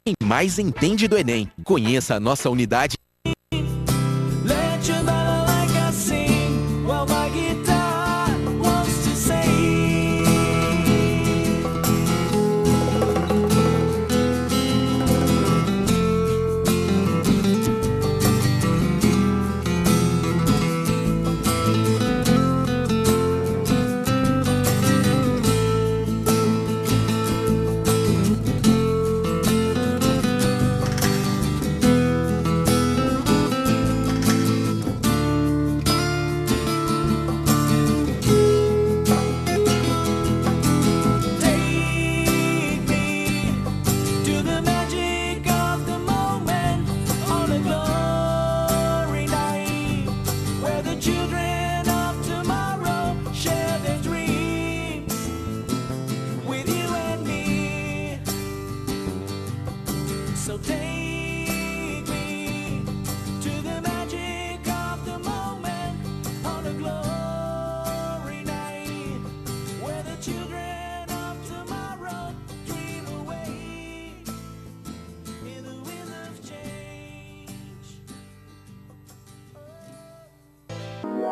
Quem mais entende do Enem? Conheça a nossa unidade.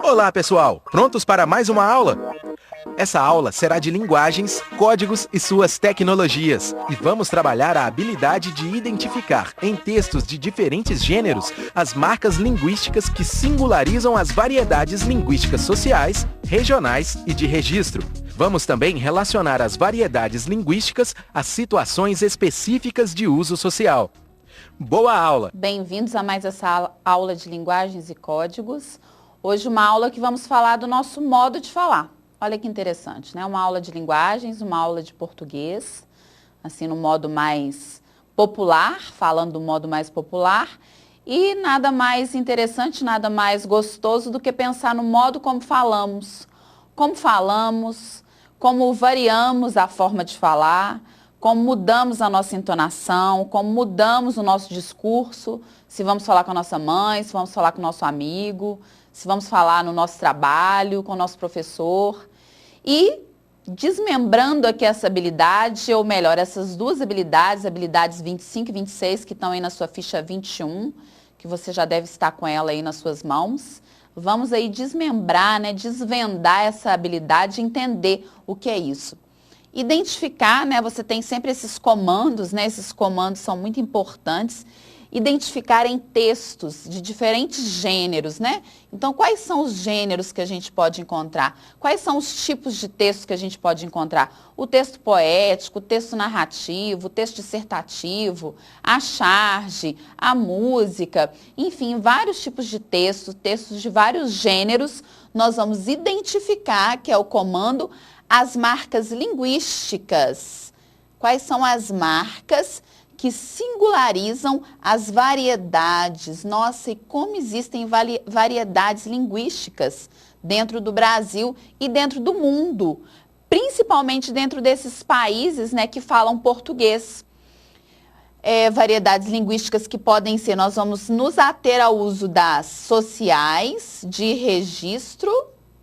Olá, pessoal! Prontos para mais uma aula? Essa aula será de linguagens, códigos e suas tecnologias. E vamos trabalhar a habilidade de identificar, em textos de diferentes gêneros, as marcas linguísticas que singularizam as variedades linguísticas sociais, regionais e de registro. Vamos também relacionar as variedades linguísticas às situações específicas de uso social. Boa aula! Bem-vindos a mais essa aula de linguagens e códigos. Hoje uma aula que vamos falar do nosso modo de falar. Olha que interessante, né? Uma aula de linguagens, uma aula de português, assim no modo mais popular, falando do modo mais popular. E nada mais interessante, nada mais gostoso do que pensar no modo como falamos, como variamos a forma de falar, como mudamos a nossa entonação, como mudamos o nosso discurso, se vamos falar com a nossa mãe, se vamos falar com o nosso amigo, se vamos falar no nosso trabalho, com o nosso professor. E desmembrando aqui essa habilidade, ou melhor, essas duas habilidades 25 e 26, que estão aí na sua ficha 21, que você já deve estar com ela aí nas suas mãos. Vamos aí desmembrar, né, desvendar essa habilidade e entender o que é isso. Identificar, né, você tem sempre esses comandos, né, esses comandos são muito importantes. Identificar em textos de diferentes gêneros, né? Então, quais são os gêneros que a gente pode encontrar? Quais são os tipos de textos que a gente pode encontrar? O texto poético, o texto narrativo, o texto dissertativo, a charge, a música, enfim, vários tipos de textos, textos de vários gêneros, nós vamos identificar, que é o comando, as marcas linguísticas. Quais são as marcas que singularizam as variedades? Nossa, e como existem variedades linguísticas dentro do Brasil e dentro do mundo, principalmente dentro desses países, né, que falam português. Variedades linguísticas que podem ser, nós vamos nos ater ao uso das sociais, de registro,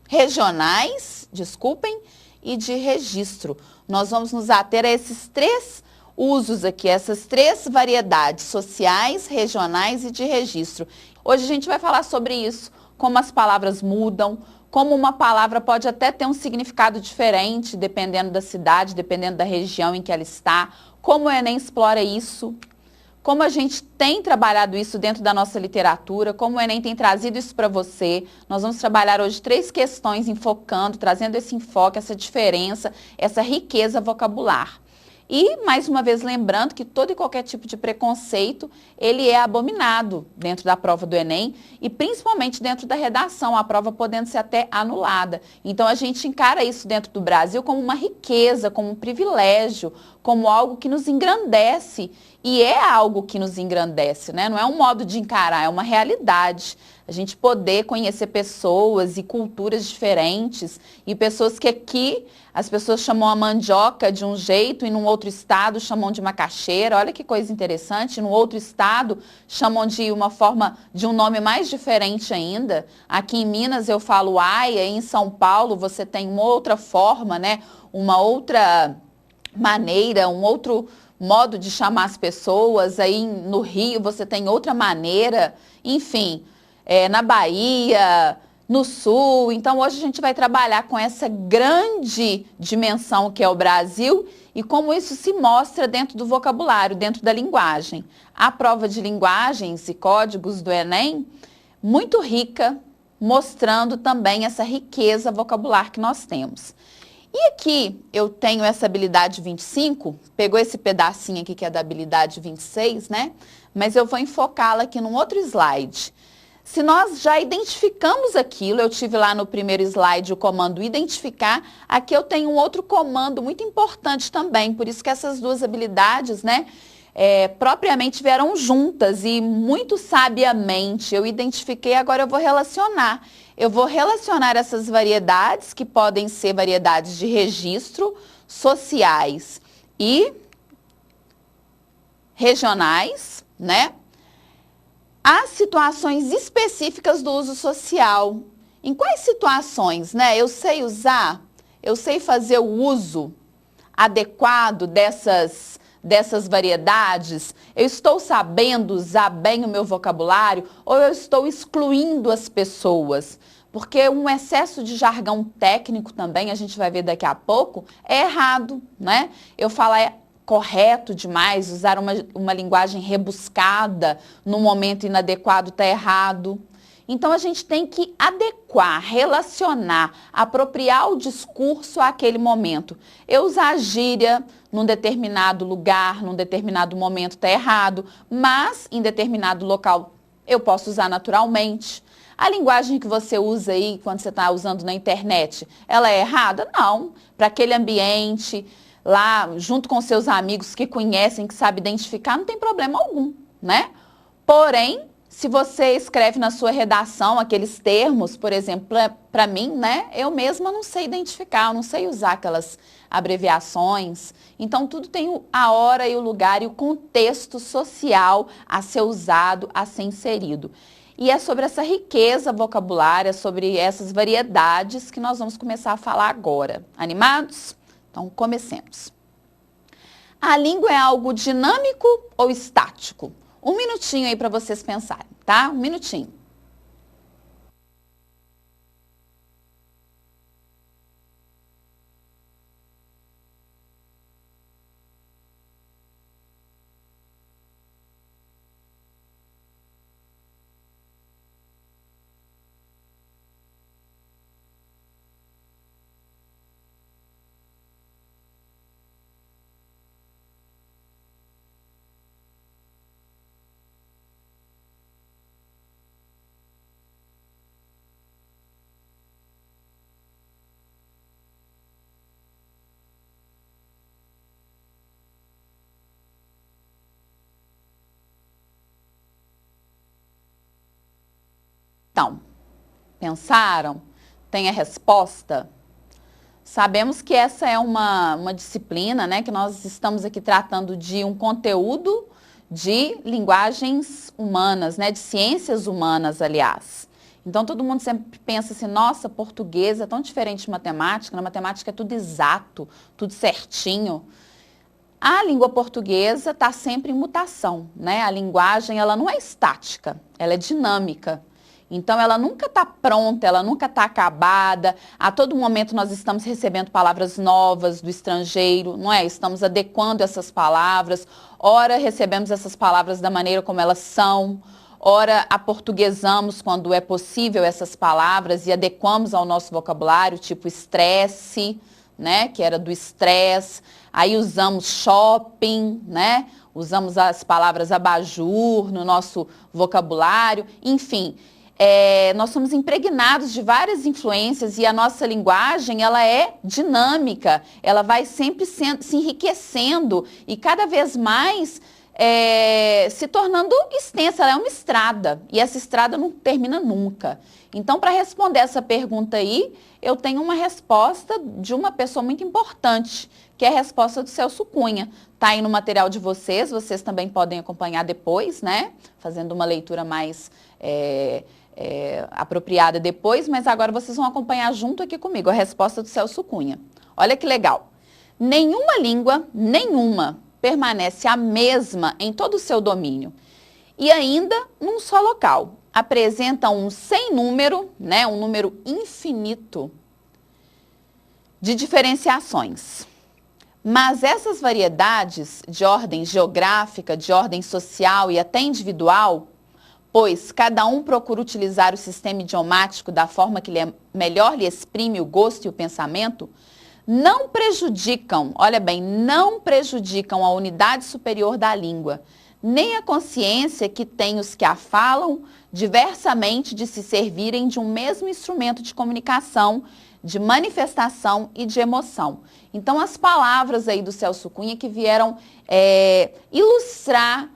regionais, desculpem, e de registro. Nós vamos nos ater a esses três usos aqui, essas três variedades, sociais, regionais e de registro. Hoje a gente vai falar sobre isso, como as palavras mudam, como uma palavra pode até ter um significado diferente, dependendo da cidade, dependendo da região em que ela está, como o Enem explora isso, como a gente tem trabalhado isso dentro da nossa literatura, como o Enem tem trazido isso para você. Nós vamos trabalhar hoje 3 questões enfocando, trazendo esse enfoque, essa diferença, essa riqueza vocabular. E, mais uma vez, lembrando que todo e qualquer tipo de preconceito, ele é abominado dentro da prova do Enem e principalmente dentro da redação, a prova podendo ser até anulada. Então, a gente encara isso dentro do Brasil como uma riqueza, como um privilégio, como algo que nos engrandece. E é algo que nos engrandece, né? Não é um modo de encarar, é uma realidade. A gente poder conhecer pessoas e culturas diferentes e pessoas que aqui as pessoas chamam a mandioca de um jeito e num outro estado chamam de macaxeira. Olha que coisa interessante. Num outro estado chamam de uma forma, de um nome mais diferente ainda. Aqui em Minas eu falo aia, em São Paulo você tem uma outra forma, né? Uma outra maneira, um outro modo de chamar as pessoas. Aí no Rio você tem outra maneira, enfim, na Bahia, no Sul. Então hoje a gente vai trabalhar com essa grande dimensão que é o Brasil e como isso se mostra dentro do vocabulário, dentro da linguagem. A prova de linguagens e códigos do Enem, muito rica, mostrando também essa riqueza vocabular que nós temos. E aqui eu tenho essa habilidade 25, pegou esse pedacinho aqui que é da habilidade 26, né? Mas eu vou enfocá-la aqui num outro slide. Se nós já identificamos aquilo, eu tive lá no primeiro slide o comando identificar, aqui eu tenho um outro comando muito importante também, por isso que essas duas habilidades, né, propriamente vieram juntas e muito sabiamente eu identifiquei, agora eu vou relacionar. Eu vou relacionar essas variedades, que podem ser variedades de registro, sociais e regionais, né? As situações específicas do uso social. Em quais situações, né? Eu sei fazer o uso adequado dessas variedades? Eu estou sabendo usar bem o meu vocabulário ou eu estou excluindo as pessoas? Porque um excesso de jargão técnico também, a gente vai ver daqui a pouco, é errado, né? Eu falar correto demais, usar uma linguagem rebuscada no momento inadequado está errado. Então, a gente tem que adequar, relacionar, apropriar o discurso àquele momento. Eu usar gíria num determinado lugar, num determinado momento está errado, mas em determinado local eu posso usar naturalmente. A linguagem que você usa aí, quando você está usando na internet, ela é errada? Não. Para aquele ambiente, lá junto com seus amigos que conhecem, que sabem identificar, não tem problema algum, né? Porém, se você escreve na sua redação aqueles termos, por exemplo, para mim, né, eu mesma não sei identificar, eu não sei usar aquelas abreviações. Então, tudo tem a hora e o lugar e o contexto social a ser usado, a ser inserido. E é sobre essa riqueza vocabulária, sobre essas variedades que nós vamos começar a falar agora. Animados? Então, comecemos. A língua é algo dinâmico ou estático? Um minutinho aí para vocês pensarem, tá? Um minutinho. Então, pensaram? Tem a resposta? Sabemos que essa é uma disciplina, né, que nós estamos aqui tratando de um conteúdo de linguagens humanas, né, de ciências humanas, aliás. Então, todo mundo sempre pensa assim, nossa, português é tão diferente de matemática, na matemática é tudo exato, tudo certinho. A língua portuguesa está sempre em mutação, né? A linguagem, ela não é estática, ela é dinâmica. Então, ela nunca está pronta, ela nunca está acabada. A todo momento nós estamos recebendo palavras novas do estrangeiro, não é? Estamos adequando essas palavras. Ora, recebemos essas palavras da maneira como elas são. Ora, aportuguesamos quando é possível essas palavras e adequamos ao nosso vocabulário, tipo estresse, né? Que era do estresse. Aí usamos shopping, né? Usamos as palavras abajur no nosso vocabulário. Enfim, nós somos impregnados de várias influências e a nossa linguagem, ela é dinâmica. Ela vai sempre se enriquecendo e cada vez mais se tornando extensa. Ela é uma estrada e essa estrada não termina nunca. Então, para responder essa pergunta aí, eu tenho uma resposta de uma pessoa muito importante, que é a resposta do Celso Cunha. Está aí no material de vocês também podem acompanhar depois, né? Fazendo uma leitura mais apropriada depois, mas agora vocês vão acompanhar junto aqui comigo a resposta do Celso Cunha. Olha que legal. Nenhuma língua, nenhuma, permanece a mesma em todo o seu domínio. E ainda num só local. Apresenta um sem número, né, um número infinito de diferenciações. Mas essas variedades de ordem geográfica, de ordem social e até individual, pois cada um procura utilizar o sistema idiomático da forma que melhor lhe exprime o gosto e o pensamento, não prejudicam, olha bem, não prejudicam a unidade superior da língua, nem a consciência que têm os que a falam diversamente de se servirem de um mesmo instrumento de comunicação, de manifestação e de emoção. Então, as palavras aí do Celso Cunha que vieram ilustrar,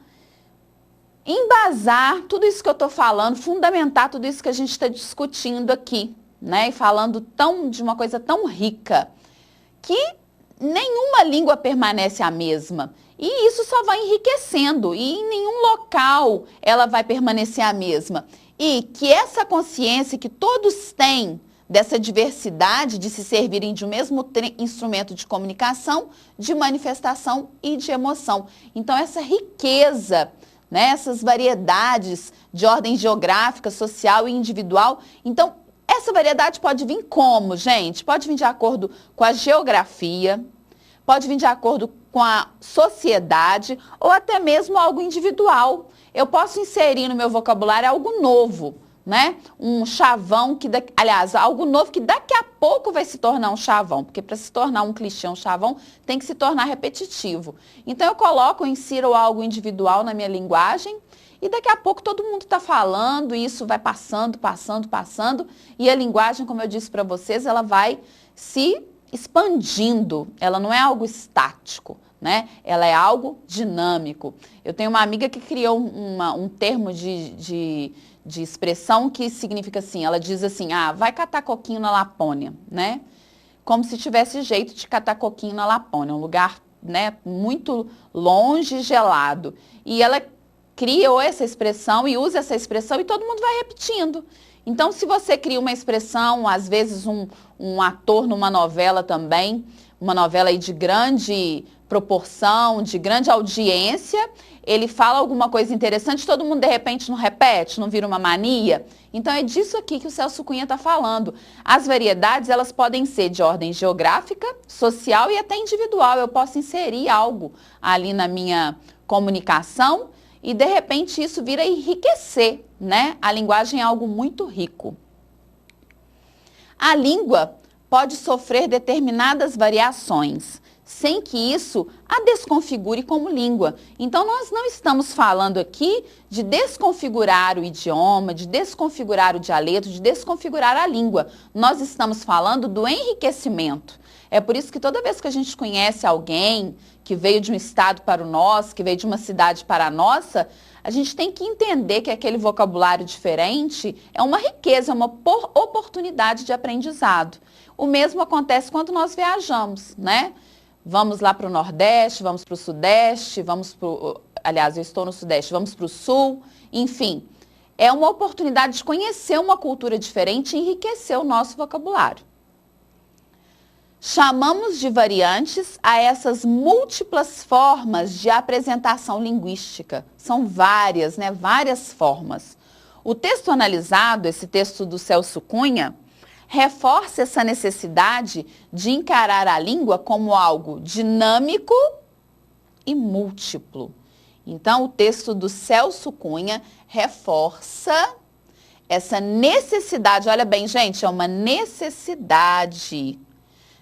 embasar tudo isso que eu estou falando, fundamentar tudo isso que a gente está discutindo aqui, né? E falando de uma coisa tão rica, que nenhuma língua permanece a mesma. E isso só vai enriquecendo, e em nenhum local ela vai permanecer a mesma. E que essa consciência que todos têm dessa diversidade de se servirem de um mesmo instrumento de comunicação, de manifestação e de emoção. Então, essa riqueza, né, essas variedades de ordem geográfica, social e individual. Então, essa variedade pode vir como, gente? Pode vir de acordo com a geografia, pode vir de acordo com a sociedade ou até mesmo algo individual. Eu posso inserir no meu vocabulário algo novo, né? Um chavão que, aliás, algo novo que daqui a pouco vai se tornar um chavão, porque para se tornar um clichê, um chavão, tem que se tornar repetitivo. Então eu insiro algo individual na minha linguagem e daqui a pouco todo mundo está falando e isso vai passando, e a linguagem, como eu disse para vocês, ela vai se expandindo, ela não é algo estático, né? Ela é algo dinâmico. Eu tenho uma amiga que criou um termo de expressão que significa assim, ela diz assim, vai catar coquinho na Lapônia, né? Como se tivesse jeito de catar coquinho na Lapônia, um lugar, né, muito longe e gelado. E ela criou essa expressão e usa essa expressão e todo mundo vai repetindo. Então, se você cria uma expressão, às vezes um ator numa novela também, uma novela aí de grande proporção, de grande audiência, ele fala alguma coisa interessante, todo mundo de repente não repete, não vira uma mania. Então é disso aqui que o Celso Cunha está falando. As variedades, elas podem ser de ordem geográfica, social e até individual. Eu posso inserir algo ali na minha comunicação e de repente isso vira enriquecer, né? A linguagem é algo muito rico. A língua pode sofrer determinadas variações, sem que isso a desconfigure como língua. Então, nós não estamos falando aqui de desconfigurar o idioma, de desconfigurar o dialeto, de desconfigurar a língua. Nós estamos falando do enriquecimento. É por isso que toda vez que a gente conhece alguém que veio de um estado para o nosso, que veio de uma cidade para a nossa, a gente tem que entender que aquele vocabulário diferente é uma riqueza, é uma oportunidade de aprendizado. O mesmo acontece quando nós viajamos, né? Vamos lá para o Nordeste, vamos para o Sudeste, aliás, eu estou no Sudeste, vamos para o Sul, enfim. É uma oportunidade de conhecer uma cultura diferente e enriquecer o nosso vocabulário. Chamamos de variantes a essas múltiplas formas de apresentação linguística. São várias, né? Várias formas. O texto analisado, esse texto do Celso Cunha, reforça essa necessidade de encarar a língua como algo dinâmico e múltiplo. Então, o texto do Celso Cunha reforça essa necessidade, olha bem, gente, é uma necessidade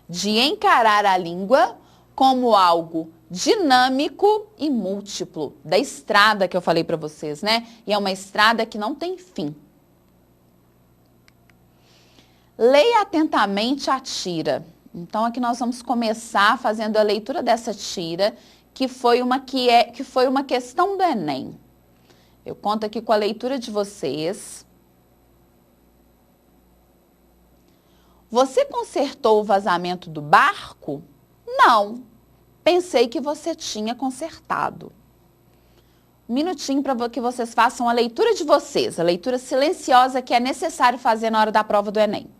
de encarar a língua como algo dinâmico e múltiplo, da estrada que eu falei para vocês, né? E é uma estrada que não tem fim. Leia atentamente a tira. Então, aqui nós vamos começar fazendo a leitura dessa tira, que foi uma questão do Enem. Eu conto aqui com a leitura de vocês. Você consertou o vazamento do barco? Não. Pensei que você tinha consertado. Um minutinho para que vocês façam a leitura de vocês, a leitura silenciosa que é necessário fazer na hora da prova do Enem.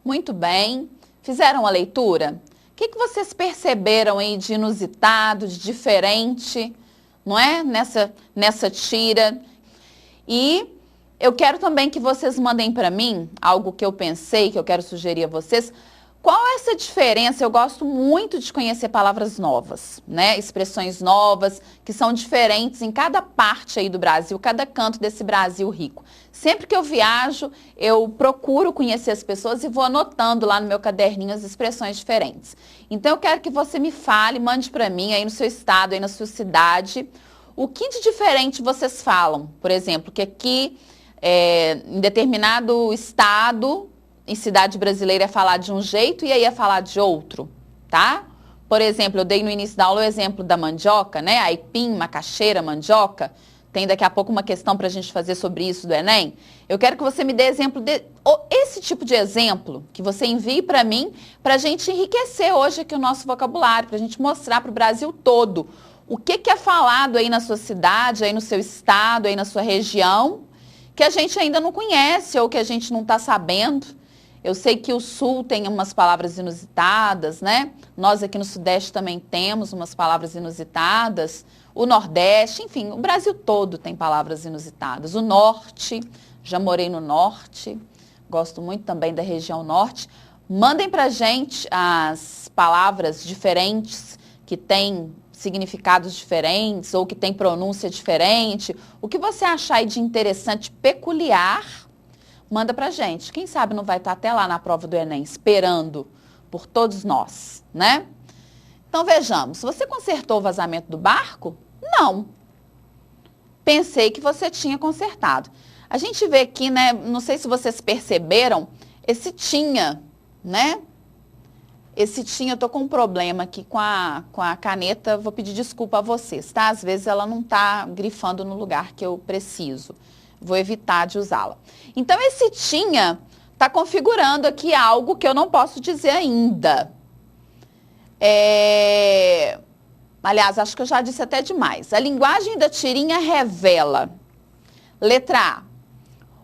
Muito bem. Fizeram a leitura? O que vocês perceberam aí de inusitado, de diferente, não é? Nessa tira. E eu quero também que vocês mandem para mim algo que eu pensei, que eu quero sugerir a vocês. Qual é essa diferença? Eu gosto muito de conhecer palavras novas, né? Expressões novas, que são diferentes em cada parte aí do Brasil, cada canto desse Brasil rico. Sempre que eu viajo, eu procuro conhecer as pessoas e vou anotando lá no meu caderninho as expressões diferentes. Então, eu quero que você me fale, mande para mim aí no seu estado, aí na sua cidade, o que de diferente vocês falam. Por exemplo, que aqui, em determinado estado, em cidade brasileira é falar de um jeito e aí é falar de outro, tá? Por exemplo, eu dei no início da aula o exemplo da mandioca, né? Aipim, macaxeira, mandioca. Tem daqui a pouco uma questão para a gente fazer sobre isso do Enem. Eu quero que você me dê exemplo esse tipo de exemplo, que você envie para mim, para a gente enriquecer hoje aqui o nosso vocabulário, para a gente mostrar para o Brasil todo o que é falado aí na sua cidade, aí no seu estado, aí na sua região, que a gente ainda não conhece ou que a gente não está sabendo. Eu sei que o Sul tem umas palavras inusitadas, né? Nós aqui no Sudeste também temos umas palavras inusitadas. O Nordeste, enfim, o Brasil todo tem palavras inusitadas. O Norte, já morei no Norte, gosto muito também da região Norte. Mandem pra gente as palavras diferentes que têm significados diferentes ou que têm pronúncia diferente. O que você achar aí de interessante, peculiar, manda pra gente. Quem sabe não vai estar até lá na prova do Enem, esperando por todos nós, né? Então vejamos, você consertou o vazamento do barco? Não. Pensei que você tinha consertado. A gente vê aqui, né, não sei se vocês perceberam, esse tinha, né? Esse tinha, eu tô com um problema aqui com a caneta, vou pedir desculpa a vocês, tá? Às vezes ela não tá grifando no lugar que eu preciso. Vou evitar de usá-la. Então, esse tinha está configurando aqui algo que eu não posso dizer ainda. Aliás, acho que eu já disse até demais. A linguagem da tirinha revela. Letra A.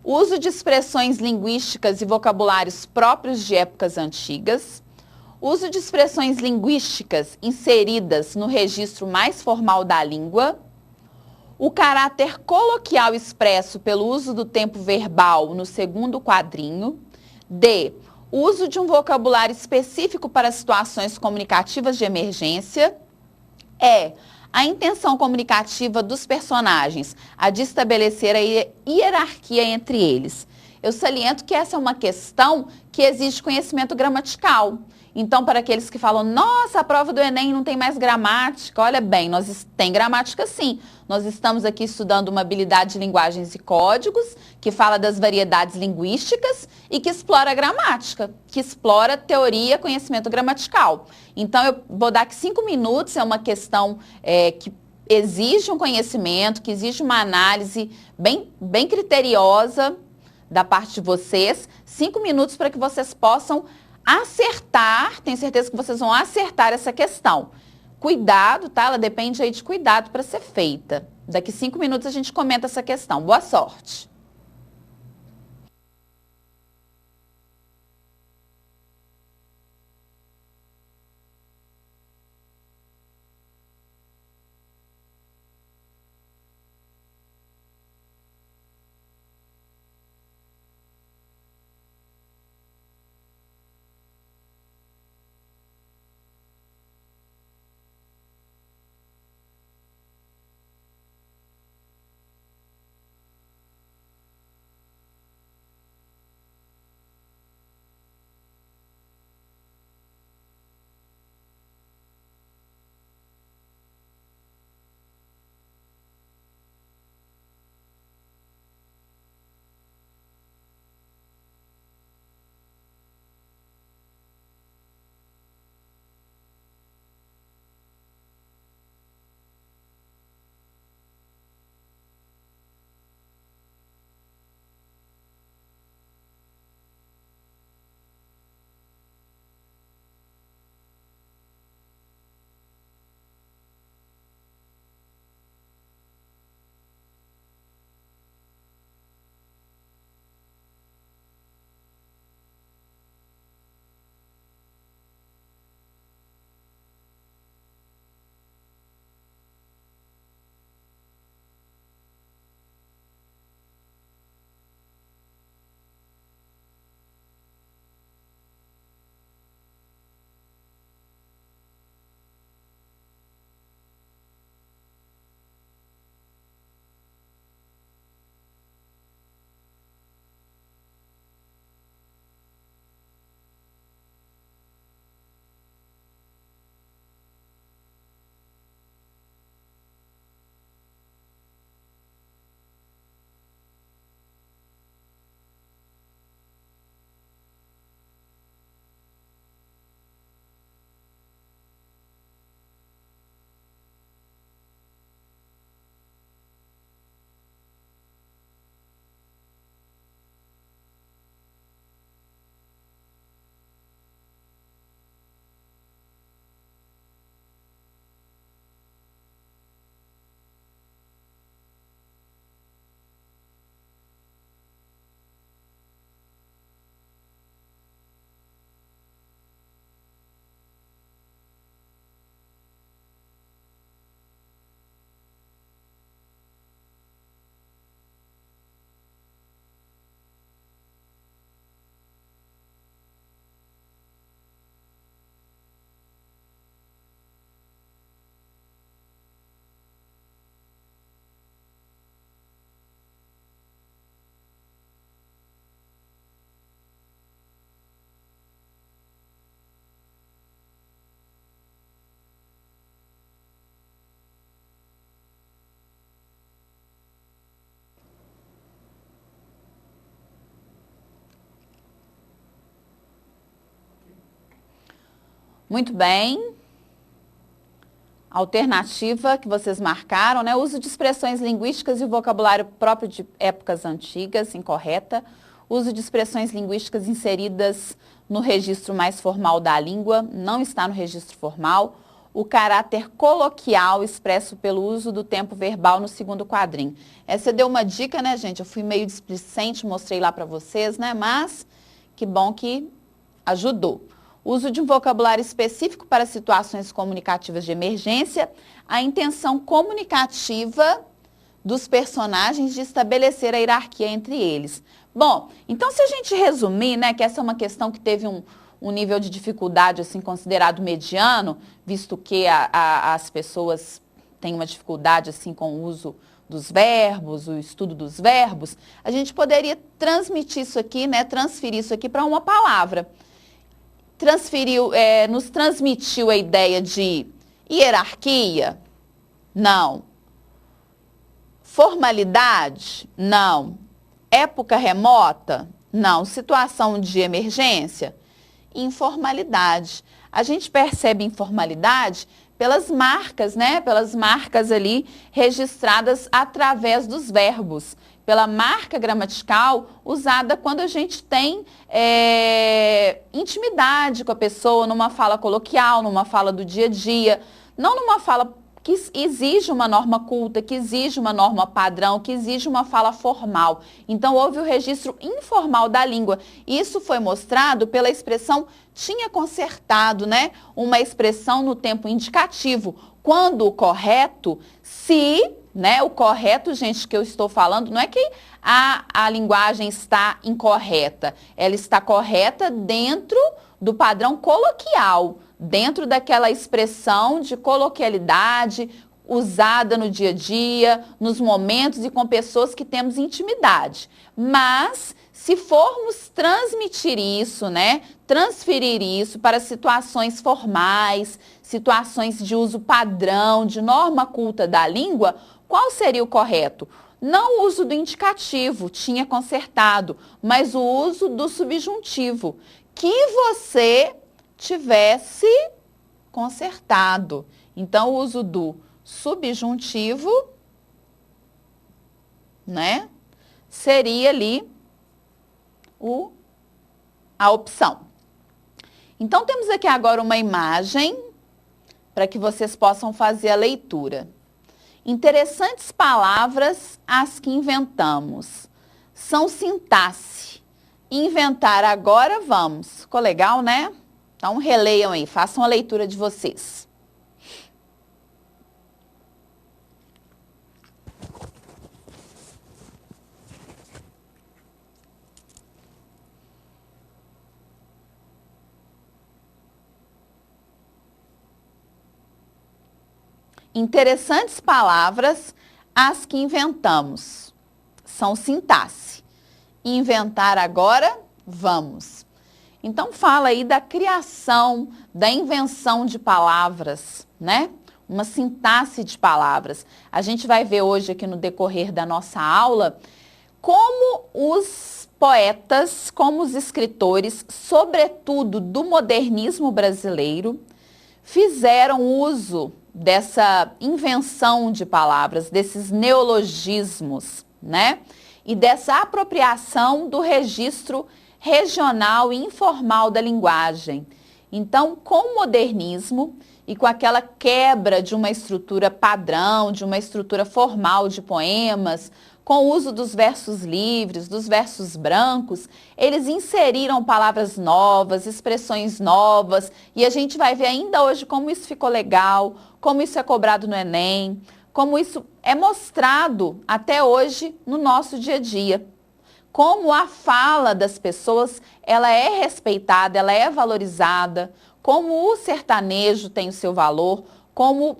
Uso de expressões linguísticas e vocabulários próprios de épocas antigas. Uso de expressões linguísticas inseridas no registro mais formal da língua. O caráter coloquial expresso pelo uso do tempo verbal no segundo quadrinho. D. Uso de um vocabulário específico para situações comunicativas de emergência. E. A intenção comunicativa dos personagens, a de estabelecer a hierarquia entre eles. Eu saliento que essa é uma questão que exige conhecimento gramatical. Então, para aqueles que falam, nossa, a prova do Enem não tem mais gramática, olha bem, tem gramática sim. Nós estamos aqui estudando uma habilidade de linguagens e códigos, que fala das variedades linguísticas e que explora a gramática, que explora teoria, conhecimento gramatical. Então, eu vou dar aqui 5 minutos, é uma questão que exige um conhecimento, que exige uma análise bem criteriosa da parte de vocês. 5 minutos para que vocês possam acertar, tenho certeza que vocês vão acertar essa questão. Cuidado, tá? Ela depende aí de cuidado para ser feita. Daqui 5 minutos a gente comenta essa questão. Boa sorte! Muito bem. Alternativa que vocês marcaram, né? Uso de expressões linguísticas e vocabulário próprio de épocas antigas, incorreta. Uso de expressões linguísticas inseridas no registro mais formal da língua, não está no registro formal. O caráter coloquial expresso pelo uso do tempo verbal no segundo quadrinho. Essa deu uma dica, né, gente? Eu fui meio displicente, mostrei lá para vocês, né? Mas que bom que ajudou. Uso de um vocabulário específico para situações comunicativas de emergência. A intenção comunicativa dos personagens de estabelecer a hierarquia entre eles. Bom, então se a gente resumir, né, que essa é uma questão que teve um nível de dificuldade assim considerado mediano, visto que as pessoas têm uma dificuldade assim com o uso dos verbos, o estudo dos verbos, a gente poderia transmitir isso aqui, né, transferir isso aqui para uma palavra. Nos transmitiu a ideia de hierarquia? Não. Formalidade? Não. Época remota? Não. Situação de emergência? Informalidade. A gente percebe informalidade pelas marcas, né? Pelas marcas ali registradas através dos verbos. Pela marca gramatical usada quando a gente tem intimidade com a pessoa, numa fala coloquial, numa fala do dia a dia, não numa fala que exige uma norma culta, que exige uma norma padrão, que exige uma fala formal. Então, houve o registro informal da língua. Isso foi mostrado pela expressão tinha consertado, né? Uma expressão no tempo indicativo, quando o correto, se... Né? O correto, gente, que eu estou falando, não é que a linguagem está incorreta. Ela está correta dentro do padrão coloquial, dentro daquela expressão de coloquialidade usada no dia a dia, nos momentos e com pessoas que temos intimidade. Mas, se formos transmitir isso, né? Transferir isso para situações formais, situações de uso padrão, de norma culta da língua, qual seria o correto? Não o uso do indicativo, tinha consertado, mas o uso do subjuntivo, que você tivesse consertado. Então, o uso do subjuntivo, né, seria ali a opção. Então, temos aqui agora uma imagem para que vocês possam fazer a leitura. Interessantes palavras as que inventamos. São sintaxe. Inventar agora vamos. Ficou legal, né? Então, releiam aí, façam a leitura de vocês. Interessantes palavras as que inventamos. São sintaxe. Inventar agora, vamos. Então, fala aí da criação, da invenção de palavras, né? Uma sintaxe de palavras. A gente vai ver hoje aqui no decorrer da nossa aula como os poetas, como os escritores, sobretudo do modernismo brasileiro, fizeram uso dessa invenção de palavras, desses neologismos, né? E dessa apropriação do registro regional e informal da linguagem. Então, com o modernismo e com aquela quebra de uma estrutura padrão, de uma estrutura formal de poemas, com o uso dos versos livres, dos versos brancos, eles inseriram palavras novas, expressões novas, e a gente vai ver ainda hoje como isso ficou legal, como isso é cobrado no Enem, como isso é mostrado até hoje no nosso dia a dia. Como a fala das pessoas, ela é respeitada, ela é valorizada, como o sertanejo tem o seu valor, como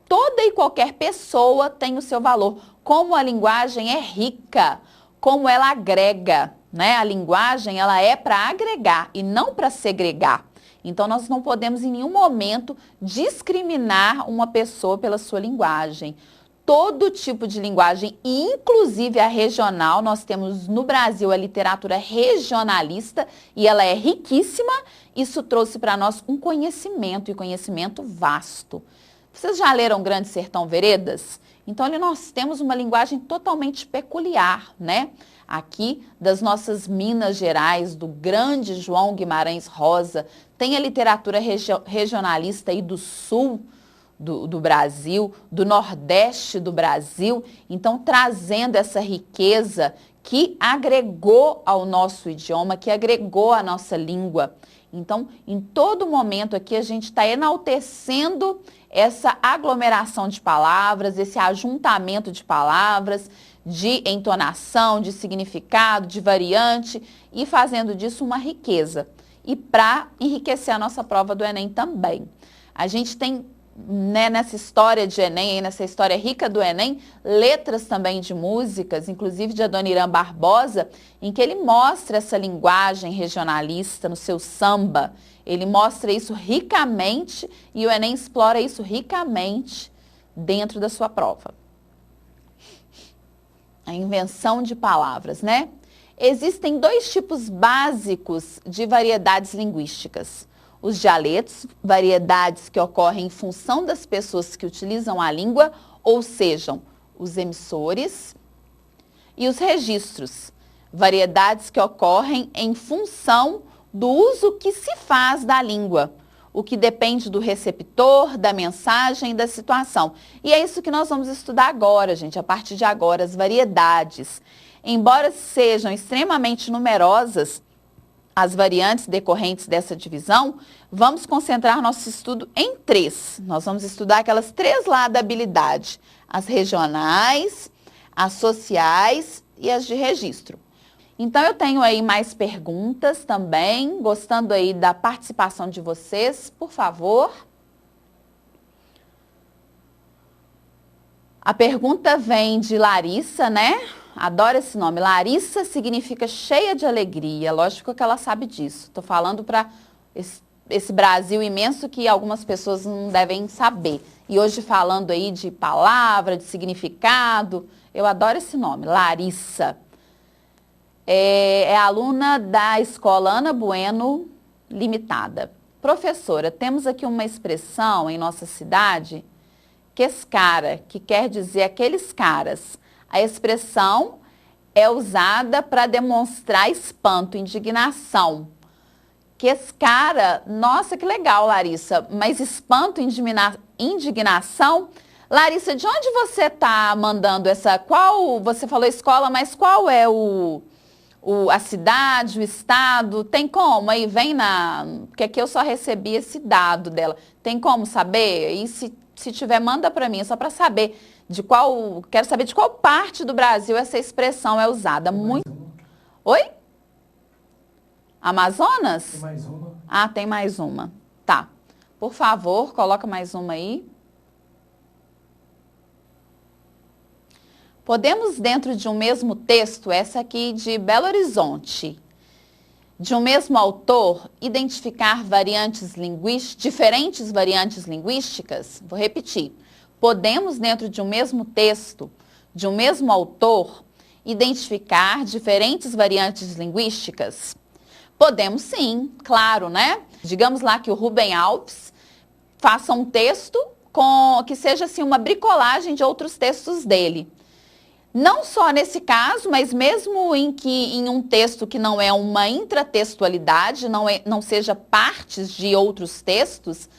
toda e qualquer pessoa tem o seu valor, como a linguagem é rica, como ela agrega, né? A linguagem, ela é para agregar e não para segregar. Então, nós não podemos em nenhum momento discriminar uma pessoa pela sua linguagem. todo tipo de linguagem, inclusive a regional. Nós temos no Brasil a literatura regionalista e ela é riquíssima. Isso trouxe para nós um conhecimento, e conhecimento vasto. Vocês já leram Grande Sertão Veredas? Então, ali nós temos uma linguagem totalmente peculiar, né? Aqui, das nossas Minas Gerais, do grande João Guimarães Rosa, tem a literatura regionalista aí do sul do Brasil, do nordeste do Brasil, então trazendo essa riqueza que agregou ao nosso idioma, que agregou à nossa língua. Então, em todo momento aqui, a gente está enaltecendo essa aglomeração de palavras, esse ajuntamento de palavras, de entonação, de significado, de variante, e fazendo disso uma riqueza. E para enriquecer a nossa prova do Enem também. A gente tem, né, nessa história de Enem, nessa história rica do Enem, letras também de músicas, inclusive de Adoniran Barbosa, em que ele mostra essa linguagem regionalista no seu samba. Ele mostra isso ricamente e o Enem explora isso ricamente dentro da sua prova. A invenção de palavras, né? Existem dois tipos básicos de variedades linguísticas. Os dialetos, variedades que ocorrem em função das pessoas que utilizam a língua, ou sejam, os emissores, e os registros, variedades que ocorrem em função do uso que se faz da língua, o que depende do receptor, da mensagem e da situação. E é isso que nós vamos estudar agora, gente, a partir de agora, as variedades. Embora sejam extremamente numerosas as variantes decorrentes dessa divisão, vamos concentrar nosso estudo em três. Nós vamos estudar aquelas três lá da habilidade: as regionais, as sociais e as de registro. Então, eu tenho aí mais perguntas também, gostando aí da participação de vocês, por favor. A pergunta vem de Larissa, né? Adoro esse nome. Larissa significa cheia de alegria. Lógico que ela sabe disso. Estou falando para esse Brasil imenso que algumas pessoas não devem saber. E hoje falando aí de palavra, de significado, eu adoro esse nome, Larissa. É aluna da Escola Ana Bueno Limitada. Professora, temos aqui uma expressão em nossa cidade, quescara, que quer dizer aqueles caras. A expressão é usada para demonstrar espanto, indignação. Quescara, nossa, que legal, Larissa, mas espanto, indignação. Larissa, de onde você está mandando essa, você falou escola, mas qual é a cidade, o estado? Tem como? Aí vem porque aqui eu só recebi esse dado dela. Tem como saber? E se tiver, manda para mim, só para saber quero saber de qual parte do Brasil essa expressão é usada. Oi? Amazonas? Tem mais uma. Ah, tem mais uma. Tá. Por favor, coloca mais uma aí. Podemos, dentro de um mesmo texto, essa aqui de Belo Horizonte, de um mesmo autor, identificar diferentes variantes linguísticas? Vou repetir. Podemos, dentro de um mesmo texto, de um mesmo autor, identificar diferentes variantes linguísticas? Podemos sim, claro, né? Digamos lá que o Rubem Alves faça um texto que seja assim uma bricolagem de outros textos dele. Não só nesse caso, mas mesmo em um texto que não é uma intratextualidade, não seja partes de outros textos,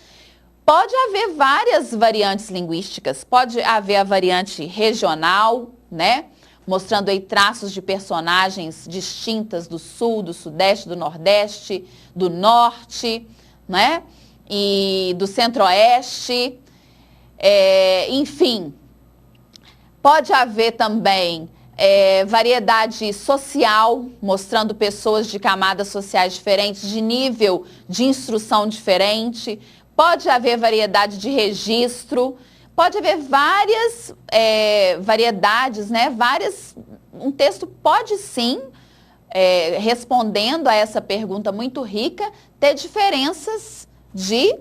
pode haver várias variantes linguísticas. Pode haver a variante regional, né? Mostrando aí traços de personagens distintas do sul, do sudeste, do nordeste, do norte, né? E do centro-oeste. Enfim, pode haver também variedade social, mostrando pessoas de camadas sociais diferentes, de nível de instrução diferente. Pode haver variedade de registro, pode haver várias variedades, né? Um texto pode sim, respondendo a essa pergunta muito rica, ter diferenças de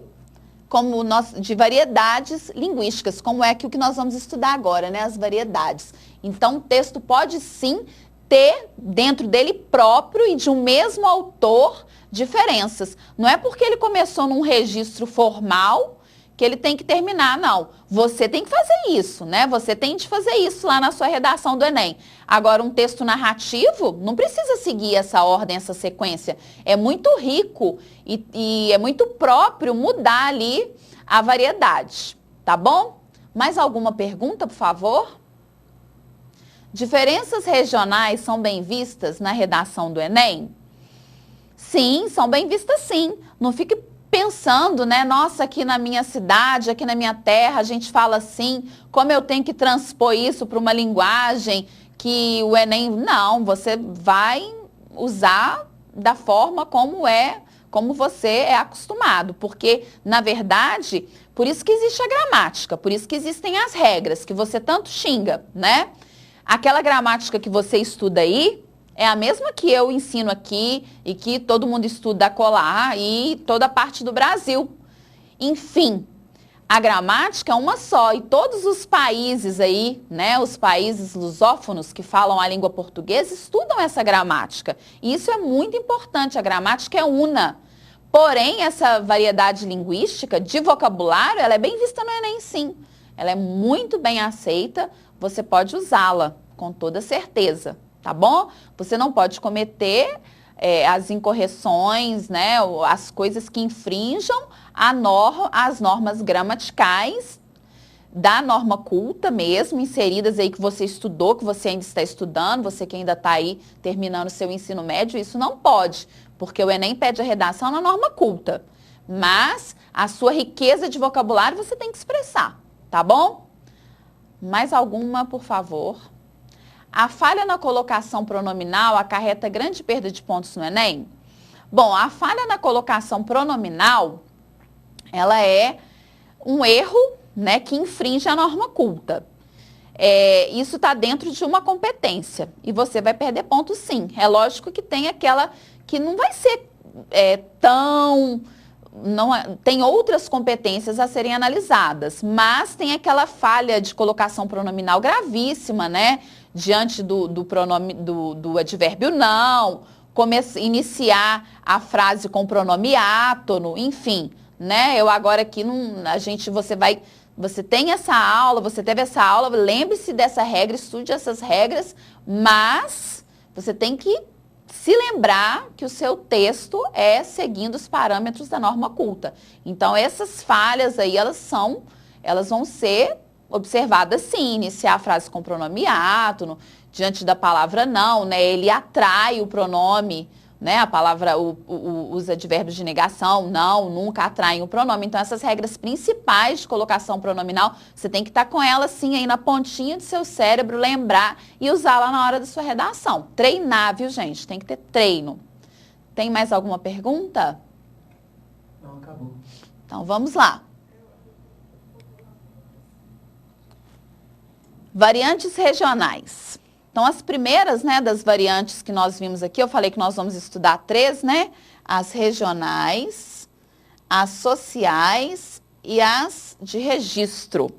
de variedades linguísticas, como é que o que nós vamos estudar agora, né? As variedades. Então, o texto pode sim ter dentro dele próprio e de um mesmo autor diferenças. Não é porque ele começou num registro formal que ele tem que terminar, não. Você tem que fazer isso, né? Você tem de fazer isso lá na sua redação do Enem. Agora, um texto narrativo não precisa seguir essa ordem, essa sequência. É muito rico e é muito próprio mudar ali a variedade, tá bom? Mais alguma pergunta, por favor? Diferenças regionais são bem vistas na redação do Enem? Sim, são bem vistas sim. Não fique pensando, né? Nossa, aqui na minha cidade, aqui na minha terra, a gente fala assim, como eu tenho que transpor isso para uma linguagem que o Enem... Não, você vai usar da forma como você é acostumado. Porque, na verdade, por isso que existe a gramática, por isso que existem as regras, que você tanto xinga, né? Aquela gramática que você estuda aí é a mesma que eu ensino aqui e que todo mundo estuda acolá e toda parte do Brasil. Enfim, a gramática é uma só e todos os países aí, né, os países lusófonos que falam a língua portuguesa estudam essa gramática. E isso é muito importante, a gramática é una. Porém, essa variedade linguística de vocabulário, ela é bem vista no Enem, sim. Ela é muito bem aceita. Você pode usá-la com toda certeza, tá bom? Você não pode cometer as incorreções, né, as coisas que infringam as normas gramaticais da norma culta mesmo, inseridas aí que você estudou, que você ainda está estudando, você que ainda está aí terminando seu ensino médio, isso não pode, porque o Enem pede a redação na norma culta. Mas a sua riqueza de vocabulário você tem que expressar, tá bom? Mais alguma, por favor? A falha na colocação pronominal acarreta grande perda de pontos no Enem? Bom, a falha na colocação pronominal, ela é um erro, né, que infringe a norma culta. Isso está dentro de uma competência e você vai perder pontos sim. É lógico que tem aquela que não vai ser tão... tem outras competências a serem analisadas, mas tem aquela falha de colocação pronominal gravíssima, né? Diante do pronome, do advérbio não, iniciar a frase com pronome átono, enfim, né? Eu agora aqui, você tem essa aula, você teve essa aula, lembre-se dessa regra, estude essas regras, mas você tem que se lembrar que o seu texto é seguindo os parâmetros da norma culta. Então, essas falhas aí, elas vão ser observadas sim, iniciar a frase com pronome átono, diante da palavra não, né? Ele atrai o pronome, né? A palavra, os advérbios de negação, não, nunca atraem o pronome. Então, essas regras principais de colocação pronominal, você tem que estar com elas sim aí na pontinha do seu cérebro, lembrar e usá-la na hora da sua redação. Treinar, viu, gente? Tem que ter treino. Tem mais alguma pergunta? Não, acabou. Então, vamos lá. Variantes regionais. Então, as primeiras, né, das variantes que nós vimos aqui, eu falei que nós vamos estudar 3, né? As regionais, as sociais e as de registro.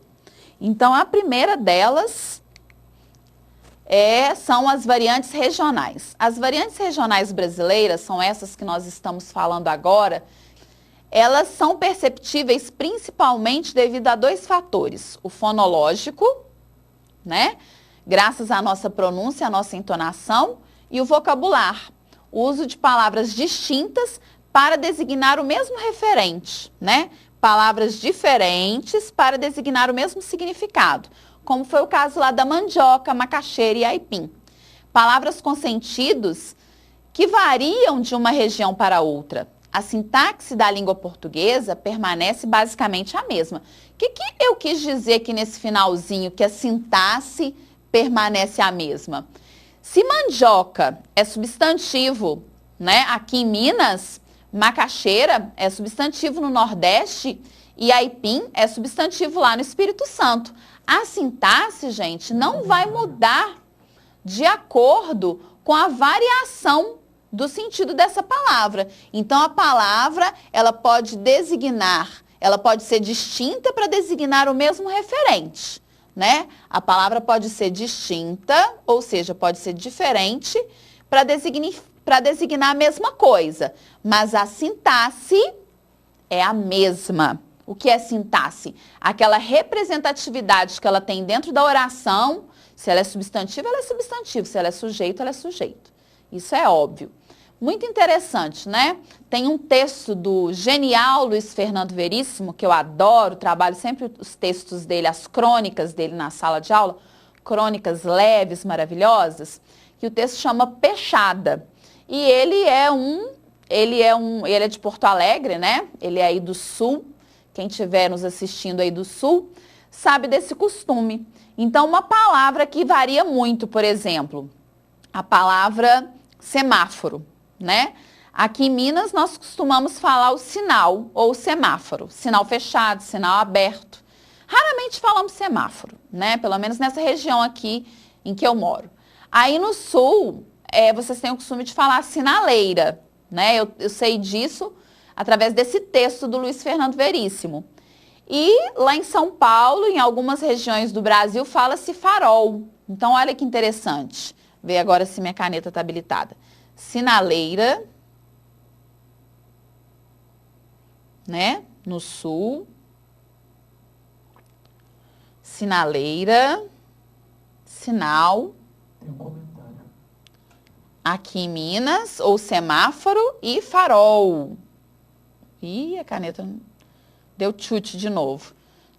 Então, a primeira delas são as variantes regionais. As variantes regionais brasileiras, são essas que nós estamos falando agora, elas são perceptíveis principalmente devido a 2 fatores. O fonológico, né? Graças à nossa pronúncia, à nossa entonação, e o vocabular, o uso de palavras distintas para designar o mesmo referente, né? Palavras diferentes para designar o mesmo significado, como foi o caso lá da mandioca, macaxeira e aipim. Palavras com sentidos que variam de uma região para outra. A sintaxe da língua portuguesa permanece basicamente a mesma. O que eu quis dizer aqui nesse finalzinho, que a sintaxe permanece a mesma? Se mandioca é substantivo, né? Aqui em Minas, macaxeira é substantivo no Nordeste e aipim é substantivo lá no Espírito Santo. A sintaxe, gente, não vai mudar de acordo com a variação do sentido dessa palavra. Então, a palavra, ela pode designar, ela pode ser distinta para designar o mesmo referente, né? A palavra pode ser distinta, ou seja, pode ser diferente para designar a mesma coisa, mas a sintaxe é a mesma. O que é sintaxe? Aquela representatividade que ela tem dentro da oração. Se ela é substantivo, ela é substantivo. Se ela é sujeito, ela é sujeito. Isso é óbvio. Muito interessante, né? Tem um texto do genial Luiz Fernando Veríssimo, que eu adoro, trabalho sempre os textos dele, as crônicas dele na sala de aula, crônicas leves, maravilhosas, que o texto chama Pechada. E ele é de Porto Alegre, né? Ele é aí do Sul. Quem estiver nos assistindo aí do Sul sabe desse costume. Então, uma palavra que varia muito, por exemplo, a palavra semáforo, né? Aqui em Minas nós costumamos falar o sinal ou o semáforo, sinal fechado, sinal aberto. Raramente falamos semáforo, né? Pelo menos nessa região aqui em que eu moro. Aí no Sul, vocês têm o costume de falar sinaleira, né? Eu sei disso através desse texto do Luiz Fernando Veríssimo. E lá em São Paulo, em algumas regiões do Brasil, fala-se farol. Então, olha que interessante. Vê agora se minha caneta está habilitada. Sinaleira, né? No Sul. Sinaleira, sinal. Tem um comentário. Aqui em Minas, ou semáforo e farol. Ih, a caneta deu chute de novo.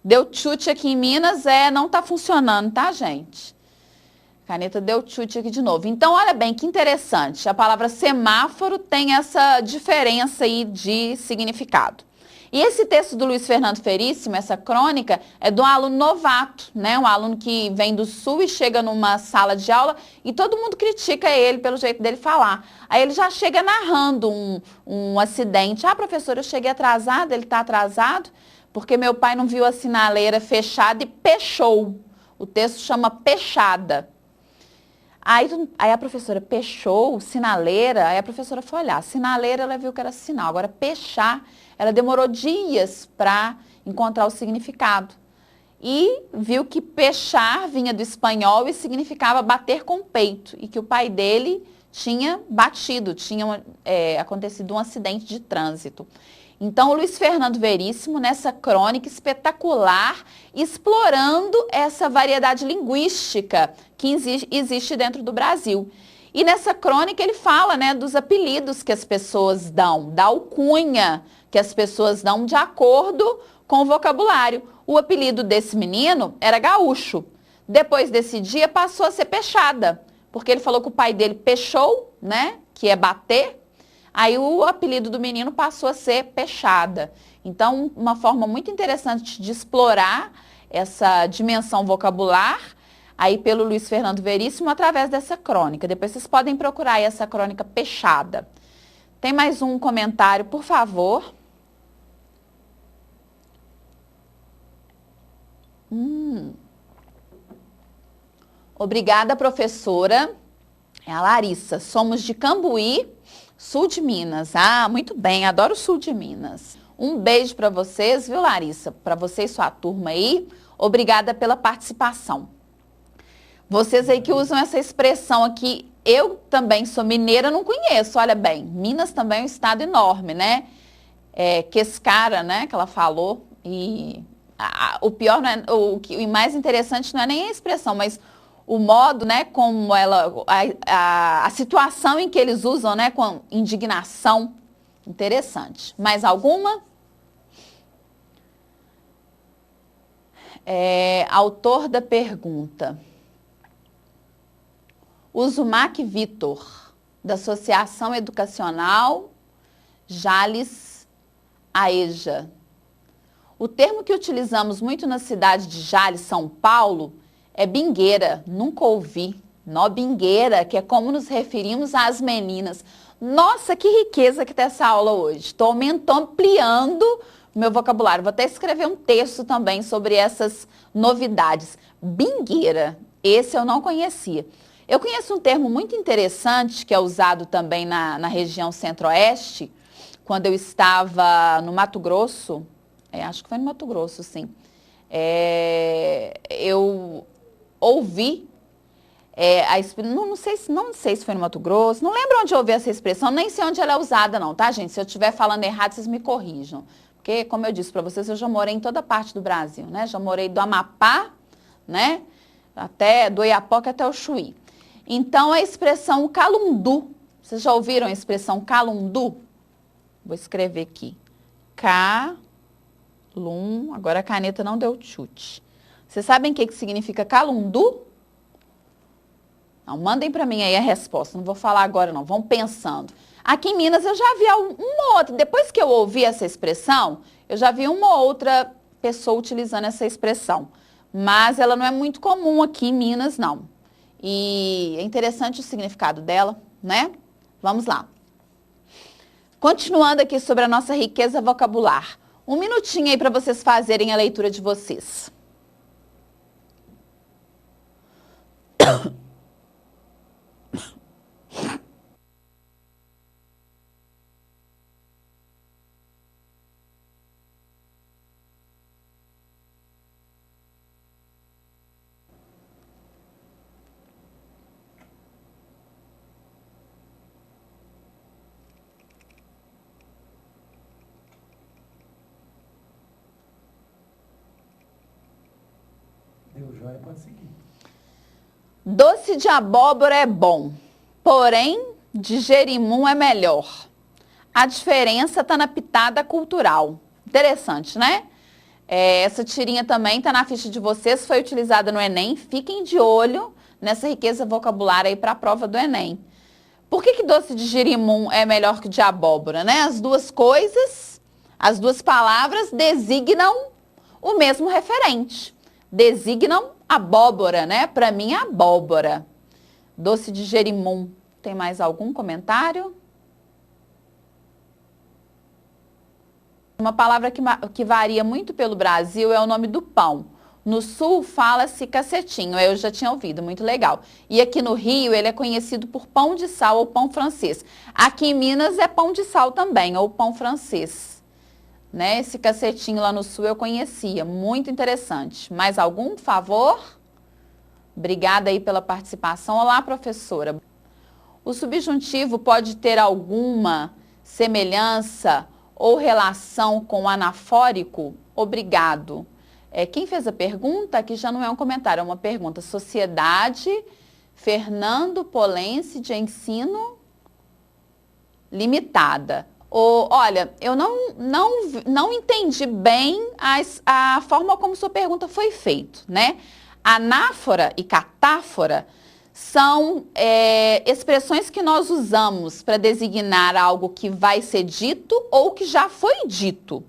Deu chute aqui em Minas, não tá funcionando, tá, gente? A caneta deu chute aqui de novo. Então, olha bem, que interessante. A palavra semáforo tem essa diferença aí de significado. E esse texto do Luiz Fernando Veríssimo, essa crônica, é de um aluno novato, né? Um aluno que vem do Sul e chega numa sala de aula e todo mundo critica ele pelo jeito dele falar. Aí ele já chega narrando um acidente. Ah, professor, eu cheguei atrasado, ele está atrasado, porque meu pai não viu a sinaleira fechada e pechou. O texto chama pechada. Aí a professora pechou, sinaleira, aí a professora foi olhar. Sinaleira, ela viu que era sinal. Agora, pechar, ela demorou dias para encontrar o significado. E viu que pechar vinha do espanhol e significava bater com o peito. E que o pai dele tinha batido, tinha acontecido um acidente de trânsito. Então, o Luiz Fernando Veríssimo, nessa crônica espetacular, explorando essa variedade linguística que existe dentro do Brasil. E nessa crônica ele fala, né, dos apelidos que as pessoas dão, da alcunha que as pessoas dão de acordo com o vocabulário. O apelido desse menino era Gaúcho. Depois desse dia passou a ser Pechada, porque ele falou que o pai dele pechou, né, que é bater. Aí o apelido do menino passou a ser Pechada. Então, uma forma muito interessante de explorar essa dimensão vocabular, aí pelo Luiz Fernando Veríssimo, através dessa crônica. Depois vocês podem procurar aí essa crônica Pechada. Tem mais um comentário, por favor. Obrigada, professora. É a Larissa. Somos de Cambuí, Sul de Minas. Ah, muito bem, adoro o Sul de Minas. Um beijo para vocês, viu, Larissa? Para você e sua turma aí. Obrigada pela participação. Vocês aí que usam essa expressão aqui, eu também sou mineira, não conheço, olha bem. Minas também é um estado enorme, né? Quescara, né, que ela falou. E o pior, não é, o mais interessante não é nem a expressão, mas o modo, né, como a situação em que eles usam, né, com indignação. Interessante. Mais alguma? Autor da pergunta. Uzumac Vitor, da Associação Educacional Jales Aeja. O termo que utilizamos muito na cidade de Jales, São Paulo, é bingueira. Nunca ouvi. Nó bingueira, que é como nos referimos às meninas. Nossa, que riqueza que tem essa aula hoje. Estou ampliando o meu vocabulário. Vou até escrever um texto também sobre essas novidades. Bingueira, esse eu não conhecia. Eu conheço um termo muito interessante que é usado também na região centro-oeste, quando eu estava no Mato Grosso, Acho que foi no Mato Grosso, sim. Eu ouvi, não sei se foi no Mato Grosso, não lembro onde eu ouvi essa expressão, nem sei onde ela é usada não, tá, gente? Se eu estiver falando errado, vocês me corrijam. Porque, como eu disse para vocês, eu já morei em toda parte do Brasil, né? Já morei do Amapá, né? Até do Oiapoque até o Chuí. Então, a expressão calundu, vocês já ouviram a expressão calundu? Vou escrever aqui. Agora a caneta não deu chute. Vocês sabem o que significa calundu? Não, mandem para mim aí a resposta, não vou falar agora não, vão pensando. Aqui em Minas eu já vi uma outra, depois que eu ouvi essa expressão, eu já vi uma outra pessoa utilizando essa expressão. Mas ela não é muito comum aqui em Minas, não. E é interessante o significado dela, né? Vamos lá. Continuando aqui sobre a nossa riqueza vocabular. Um minutinho aí para vocês fazerem a leitura de vocês. Deu joia, pode seguir. Doce de abóbora é bom, porém de jerimum é melhor. A diferença está na pitada cultural. Interessante, né? Essa tirinha também está na ficha de vocês, foi utilizada no Enem. Fiquem de olho nessa riqueza vocabular aí para a prova do Enem. Por que doce de jerimum é melhor que de abóbora, né? As duas coisas, as duas palavras designam o mesmo referente. Designam abóbora, né? Para mim é abóbora. Doce de jerimum. Tem mais algum comentário? Uma palavra que varia muito pelo Brasil é o nome do pão. No sul fala-se cacetinho, eu já tinha ouvido, muito legal. E aqui no Rio ele é conhecido por pão de sal ou pão francês. Aqui em Minas é pão de sal também, ou pão francês. Né? Esse cacetinho lá no sul eu conhecia, muito interessante. Mais algum, por favor? Obrigada aí pela participação. Olá, professora. O subjuntivo pode ter alguma semelhança ou relação com o anafórico? Obrigado. Quem fez a pergunta, aqui já não é um comentário, é uma pergunta. Sociedade Fernando Polense de Ensino Limitada. Olha, eu não entendi bem a forma como sua pergunta foi feita, né? Anáfora e catáfora são expressões que nós usamos para designar algo que vai ser dito ou que já foi dito.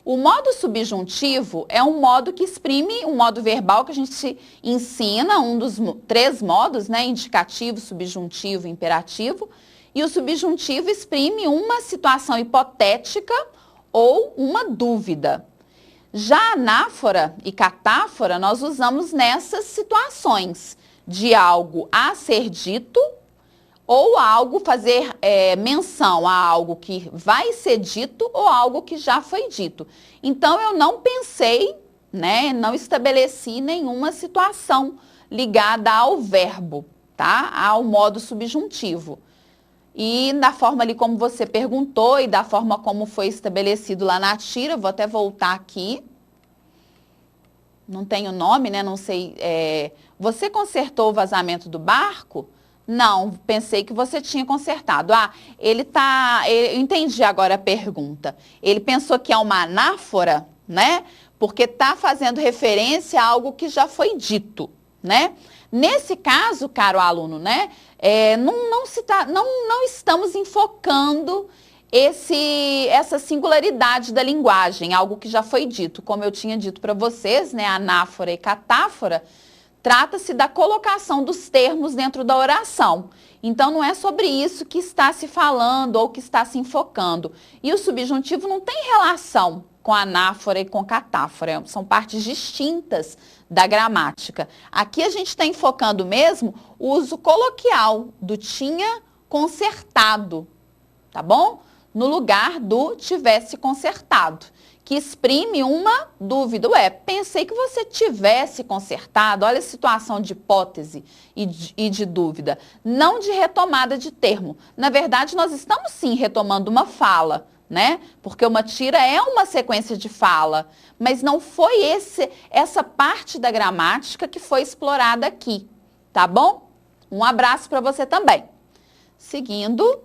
O modo subjuntivo é um modo que exprime, um modo verbal que a gente ensina, um dos 3 modos, né? Indicativo, subjuntivo, imperativo. E o subjuntivo exprime uma situação hipotética ou uma dúvida. Já anáfora e catáfora nós usamos nessas situações de algo a ser dito ou algo fazer menção a algo que vai ser dito ou algo que já foi dito. Então, eu não pensei, né, não estabeleci nenhuma situação ligada ao verbo, tá? Ao modo subjuntivo. E da forma ali como você perguntou e da forma como foi estabelecido lá na tira, vou até voltar aqui. Não tem o nome, né? Não sei. Você consertou o vazamento do barco? Não, pensei que você tinha consertado. Eu entendi agora a pergunta. Ele pensou que é uma anáfora, né? Porque está fazendo referência a algo que já foi dito, né? Nesse caso, caro aluno, né? Não estamos enfocando essa singularidade da linguagem, algo que já foi dito. Como eu tinha dito para vocês, né? Anáfora e catáfora, trata-se da colocação dos termos dentro da oração. Então, não é sobre isso que está se falando ou que está se enfocando. E o subjuntivo não tem relação com anáfora e com catáfora, são partes distintas da gramática. Aqui a gente está enfocando mesmo o uso coloquial do tinha consertado, tá bom? No lugar do tivesse consertado, que exprime uma dúvida. Ué, pensei que você tivesse consertado. Olha a situação de hipótese e de dúvida, não de retomada de termo. Na verdade, nós estamos sim retomando uma fala, né? Porque uma tira é uma sequência de fala, mas não foi essa parte da gramática que foi explorada aqui, tá bom? Um abraço para você também. Seguindo.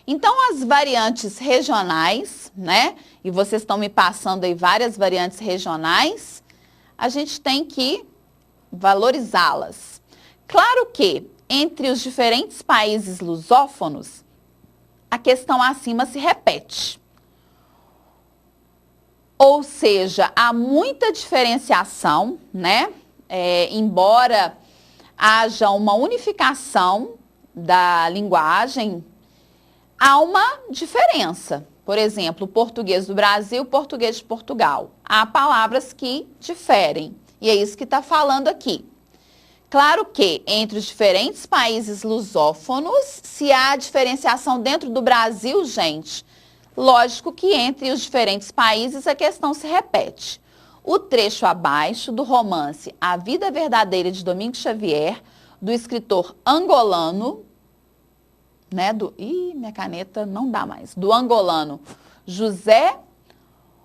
Então, as variantes regionais, né? E vocês estão me passando aí várias variantes regionais, a gente tem que valorizá-las. Claro que, entre os diferentes países lusófonos, a questão acima se repete. Ou seja, há muita diferenciação, né? Embora haja uma unificação da linguagem, há uma diferença. Por exemplo, o português do Brasil e o português de Portugal. Há palavras que diferem. E é isso que está falando aqui. Claro que entre os diferentes países lusófonos, se há diferenciação dentro do Brasil, gente, lógico que entre os diferentes países a questão se repete. O trecho abaixo do romance A Vida Verdadeira de Domingos Xavier, do escritor angolano, né, minha caneta não dá mais. Do angolano José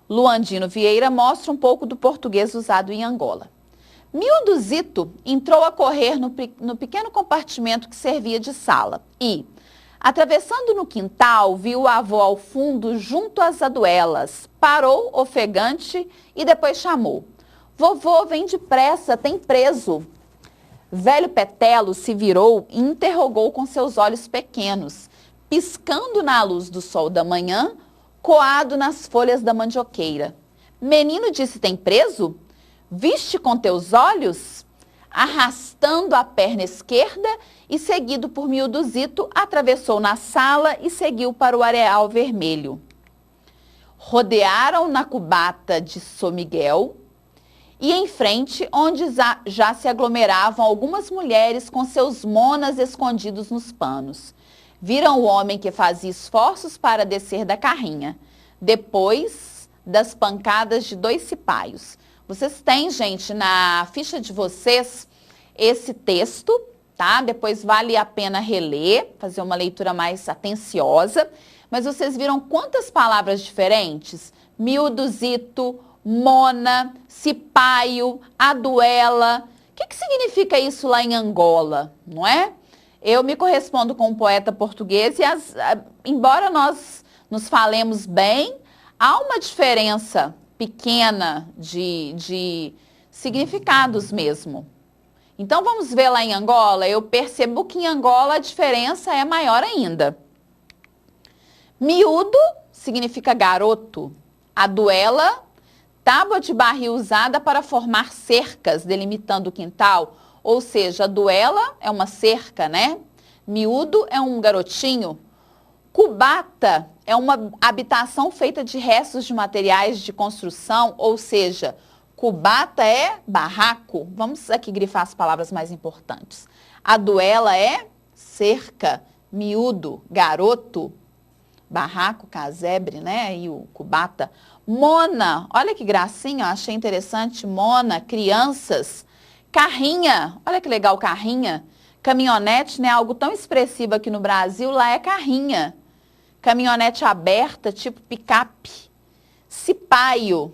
Luandino Vieira, mostra um pouco do português usado em Angola. Miúdo Zito entrou a correr no pequeno compartimento que servia de sala e, atravessando no quintal, viu o avô ao fundo junto às aduelas. Parou, ofegante, e depois chamou. Vovô, vem depressa, tem preso. Velho Petelo se virou e interrogou com seus olhos pequenos, piscando na luz do sol da manhã, coado nas folhas da mandioqueira. Menino disse, tem preso? Viste com teus olhos? Arrastando a perna esquerda e seguido por Miúdo Zito, atravessou na sala e seguiu para o areal vermelho. Rodearam na cubata de São Miguel, e em frente, onde já se aglomeravam algumas mulheres com seus monas escondidos nos panos. Viram o homem que fazia esforços para descer da carrinha, depois das pancadas de 2 cipaios. Vocês têm, gente, na ficha de vocês, esse texto, tá? Depois vale a pena reler, fazer uma leitura mais atenciosa. Mas vocês viram quantas palavras diferentes? Miúdo Zito, mona, cipaio, aduela. O que significa isso lá em Angola, não é? Eu me correspondo com um poeta português e, embora nós nos falemos bem, há uma diferença pequena de significados mesmo. Então, vamos ver lá em Angola. Eu percebo que em Angola a diferença é maior ainda. Miúdo significa garoto. Aduela, tábua de barril usada para formar cercas, delimitando o quintal. Ou seja, a duela é uma cerca, né? Miúdo é um garotinho. Cubata é uma habitação feita de restos de materiais de construção, ou seja, cubata é barraco. Vamos aqui grifar as palavras mais importantes. A duela é cerca, miúdo, garoto, barraco, casebre, né? E o cubata. Mona, olha que gracinha, achei interessante. Mona, crianças. Carrinha, olha que legal, carrinha. Caminhonete, né? Algo tão expressivo aqui no Brasil, lá é carrinha. Caminhonete aberta, tipo picape. Cipaio,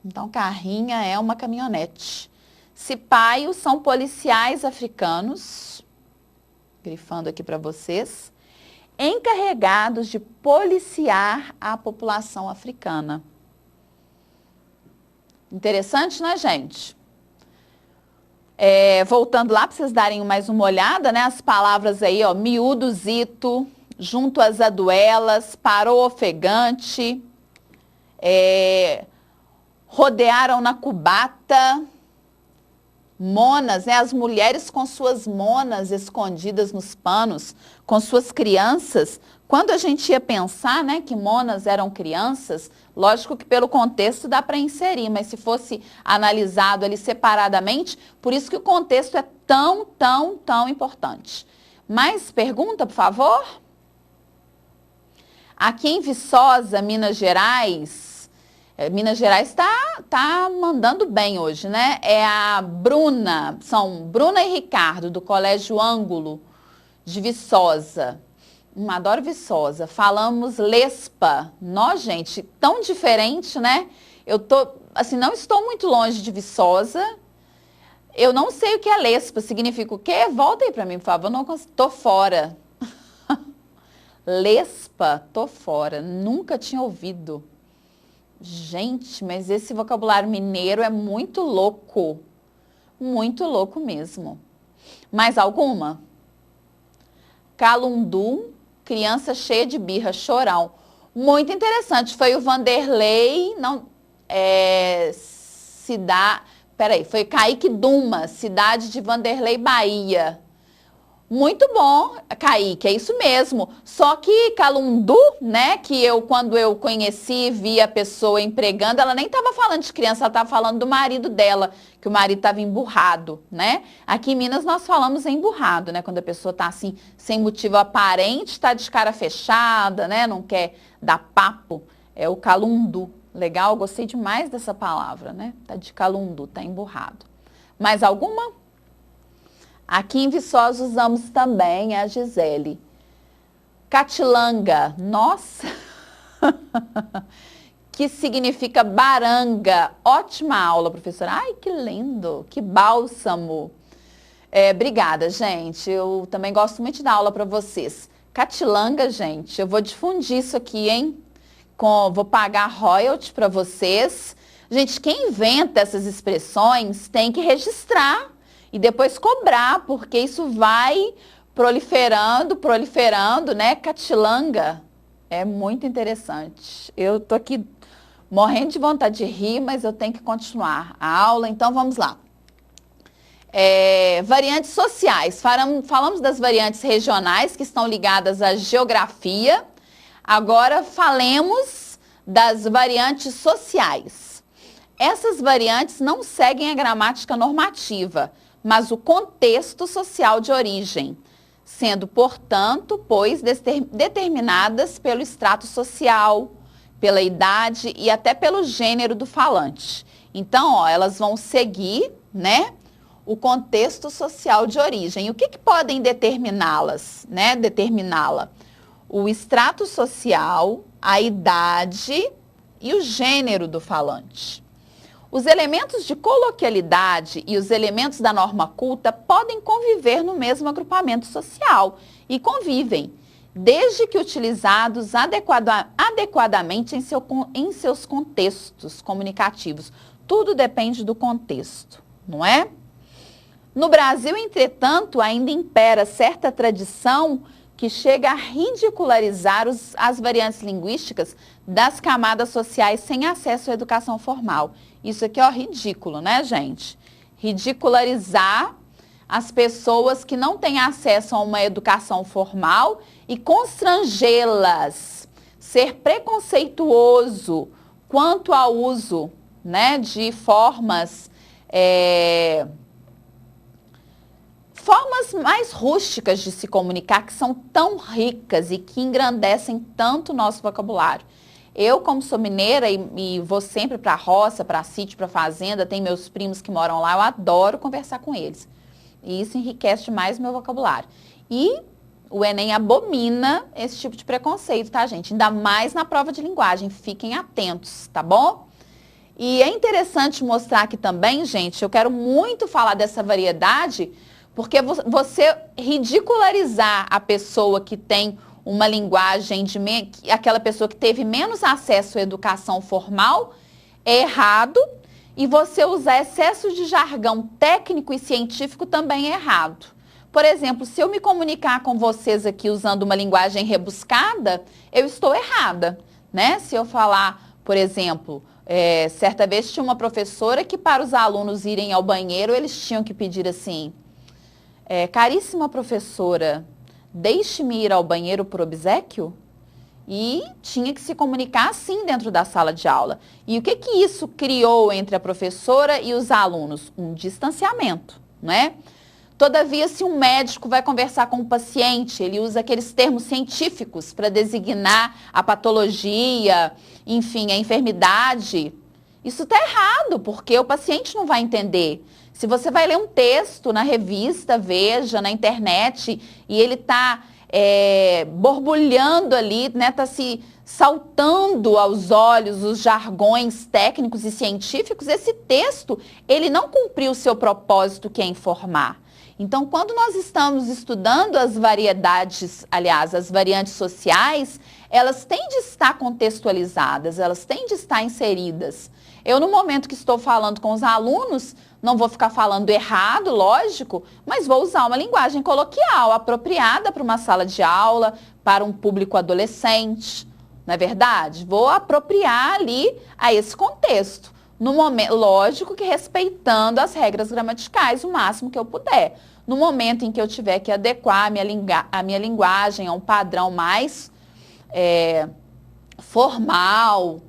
então carrinha é uma caminhonete. Cipaio são policiais africanos, grifando aqui para vocês, encarregados de policiar a população africana. Interessante, né, gente? Voltando lá para vocês darem mais uma olhada, né? As palavras aí, ó, miúdo Zito, junto às aduelas, parou ofegante, rodearam na cubata, monas, né? As mulheres com suas monas escondidas nos panos, com suas crianças. Quando a gente ia pensar, né, que monas eram crianças, lógico que pelo contexto dá para inserir, mas se fosse analisado ali separadamente, por isso que o contexto é tão importante. Mais pergunta, por favor? Aqui em Viçosa, Minas Gerais, Minas Gerais tá mandando bem hoje, né? É a Bruna, são Bruna e Ricardo, do Colégio Ângulo, de Viçosa. Adoro Viçosa. Falamos lespa. Nó, gente, tão diferente, né? Eu tô, assim, não estou muito longe de Viçosa. Eu não sei o que é lespa. Significa o quê? Volta aí pra mim, por favor. Eu não consigo. Tô fora. Lespa, tô fora. Nunca tinha ouvido. Gente, mas esse vocabulário mineiro é muito louco. Muito louco mesmo. Mais alguma? Calundu, criança cheia de birra, chorão. Muito interessante. Foi o Vanderlei, não, foi Kaique Duma, cidade de Vanderlei, Bahia. Muito bom, Kaique, é isso mesmo. Só que Calundu, né, que quando eu conheci, vi a pessoa empregando, ela nem estava falando de criança, ela estava falando do marido dela, que o marido estava emburrado, né? Aqui em Minas nós falamos emburrado, né, quando a pessoa está assim, sem motivo aparente, está de cara fechada, né, não quer dar papo, é o Calundu. Legal, gostei demais dessa palavra, né? Tá de Calundu, tá emburrado. Mais alguma? Aqui em Viçosa usamos também a Gisele. Catilanga, nossa, que significa baranga. Ótima aula, professora. Ai, que lindo, que bálsamo. Obrigada, gente. Eu também gosto muito de dar aula para vocês. Catilanga, gente, eu vou difundir isso aqui, hein? Vou pagar royalty para vocês. Gente, quem inventa essas expressões tem que registrar e depois cobrar, porque isso vai proliferando, né? Catilanga é muito interessante. Eu tô aqui morrendo de vontade de rir, mas eu tenho que continuar a aula, então vamos lá. Variantes sociais. Falamos das variantes regionais que estão ligadas à geografia. Agora falemos das variantes sociais. Essas variantes não seguem a gramática normativa, mas o contexto social de origem, sendo, portanto, determinadas pelo extrato social, pela idade e até pelo gênero do falante. Então, ó, elas vão seguir, né, o contexto social de origem. O que podem determiná-las, né, determiná-la? O extrato social, a idade e o gênero do falante. Os elementos de coloquialidade e os elementos da norma culta podem conviver no mesmo agrupamento social e convivem, desde que utilizados adequadamente em seus contextos comunicativos. Tudo depende do contexto, não é? No Brasil, entretanto, ainda impera certa tradição que chega a ridicularizar as variantes linguísticas das camadas sociais sem acesso à educação formal. Isso aqui é ridículo, né, gente? Ridicularizar as pessoas que não têm acesso a uma educação formal e constrangê-las, ser preconceituoso quanto ao uso, né, de formas mais rústicas de se comunicar, que são tão ricas e que engrandecem tanto o nosso vocabulário. Eu, como sou mineira e vou sempre para a roça, para sítio, para fazenda, tem meus primos que moram lá, eu adoro conversar com eles. E isso enriquece demais o meu vocabulário. E o Enem abomina esse tipo de preconceito, tá, gente? Ainda mais na prova de linguagem. Fiquem atentos, tá bom? E é interessante mostrar aqui também, gente, eu quero muito falar dessa variedade, porque você ridicularizar a pessoa que tem uma linguagem aquela pessoa que teve menos acesso à educação formal é errado, e você usar excesso de jargão técnico e científico também é errado. Por exemplo, se eu me comunicar com vocês aqui usando uma linguagem rebuscada, eu estou errada, né? Se eu falar, por exemplo, certa vez tinha uma professora que para os alunos irem ao banheiro, eles tinham que pedir assim: caríssima professora, deixe-me ir ao banheiro por obséquio? E tinha que se comunicar assim dentro da sala de aula. E o que isso criou entre a professora e os alunos? Um distanciamento, né? Todavia, se um médico vai conversar com o paciente, ele usa aqueles termos científicos para designar a patologia, enfim, a enfermidade. Isso está errado, porque o paciente não vai entender. Se você vai ler um texto na revista, Veja, na internet, e ele está borbulhando ali, né, está se saltando aos olhos os jargões técnicos e científicos, esse texto, ele não cumpriu o seu propósito, que é informar. Então, quando nós estamos estudando as variedades, aliás, as variantes sociais, elas têm de estar contextualizadas, elas têm de estar inseridas. Eu, no momento que estou falando com os alunos, não vou ficar falando errado, lógico, mas vou usar uma linguagem coloquial, apropriada para uma sala de aula, para um público adolescente, não é verdade? Vou apropriar ali a esse contexto. No momento, lógico que respeitando as regras gramaticais o máximo que eu puder. No momento em que eu tiver que adequar a minha linguagem a um padrão mais formal,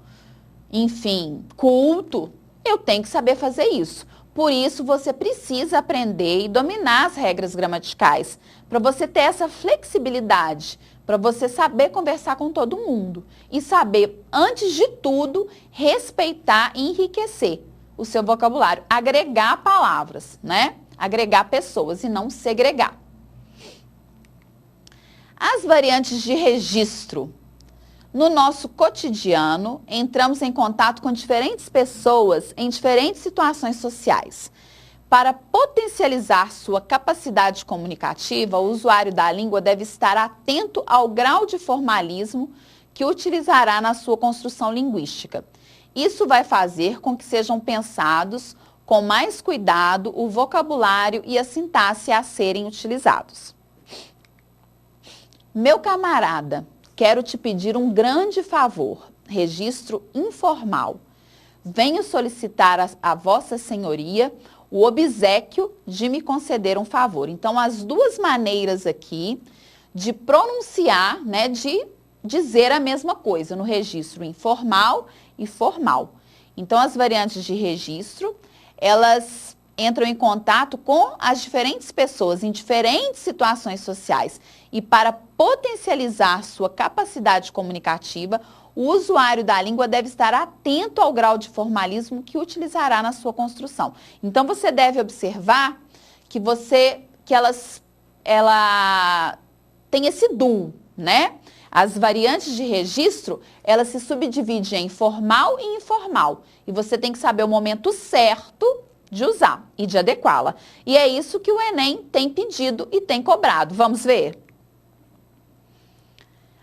enfim, culto, eu tenho que saber fazer isso. Por isso, você precisa aprender e dominar as regras gramaticais, para você ter essa flexibilidade, para você saber conversar com todo mundo e saber, antes de tudo, respeitar e enriquecer o seu vocabulário, agregar palavras, né? Agregar pessoas e não segregar. As variantes de registro. No nosso cotidiano, entramos em contato com diferentes pessoas em diferentes situações sociais. Para potencializar sua capacidade comunicativa, o usuário da língua deve estar atento ao grau de formalismo que utilizará na sua construção linguística. Isso vai fazer com que sejam pensados com mais cuidado o vocabulário e a sintaxe a serem utilizados. Meu camarada, quero te pedir um grande favor, registro informal. Venho solicitar a Vossa Senhoria o obséquio de me conceder um favor. Então, as duas maneiras aqui de pronunciar, né, de dizer a mesma coisa, no registro informal e formal. Então, as variantes de registro, elas entram em contato com as diferentes pessoas em diferentes situações sociais. E para potencializar sua capacidade comunicativa, o usuário da língua deve estar atento ao grau de formalismo que utilizará na sua construção. Então, você deve observar que ela tem esse duo, né? As variantes de registro, elas se subdividem em formal e informal. E você tem que saber o momento certo de usar e de adequá-la. E é isso que o Enem tem pedido e tem cobrado. Vamos ver?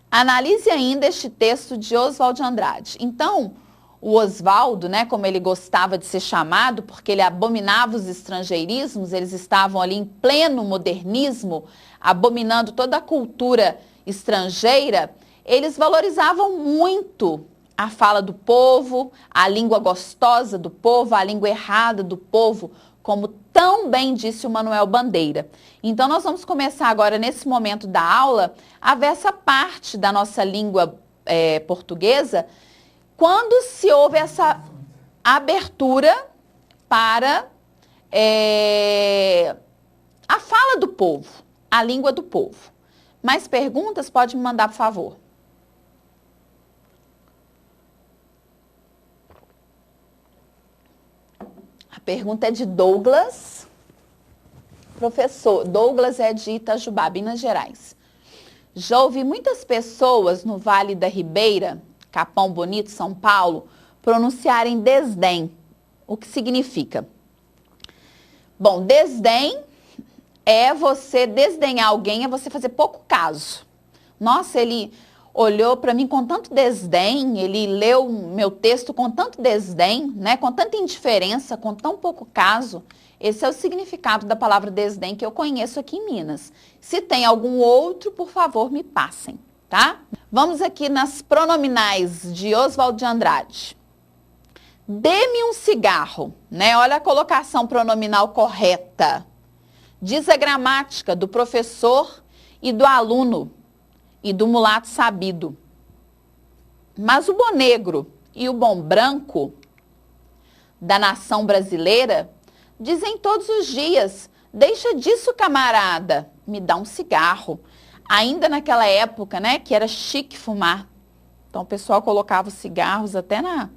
Analise ainda este texto de Oswald de Andrade. Então, o Oswaldo, né, como ele gostava de ser chamado, porque ele abominava os estrangeirismos, eles estavam ali em pleno modernismo, abominando toda a cultura estrangeira, eles valorizavam muito a fala do povo, a língua gostosa do povo, a língua errada do povo, como tão bem disse o Manuel Bandeira. Então, nós vamos começar agora, nesse momento da aula, a ver essa parte da nossa língua portuguesa, quando se houve essa abertura para a fala do povo, a língua do povo. Mais perguntas? Pode me mandar, por favor. A pergunta é de Douglas. Professor, Douglas é de Itajubá, Minas Gerais. Já ouvi muitas pessoas no Vale da Ribeira, Capão Bonito, São Paulo, pronunciarem desdém. O que significa? Bom, desdém é você desdenhar alguém, é você fazer pouco caso. Nossa, ele olhou para mim com tanto desdém, ele leu meu texto com tanto desdém, né, com tanta indiferença, com tão pouco caso. Esse é o significado da palavra desdém que eu conheço aqui em Minas. Se tem algum outro, por favor, me passem, tá? Vamos aqui nas pronominais de Oswald de Andrade. Dê-me um cigarro, né? Olha a colocação pronominal correta. Diz a gramática do professor e do aluno e do mulato sabido. Mas o bom negro e o bom branco da nação brasileira dizem todos os dias, Deixa disso, camarada, me dá um cigarro. Ainda naquela época, né, que era chique fumar. Então, o pessoal colocava os cigarros até na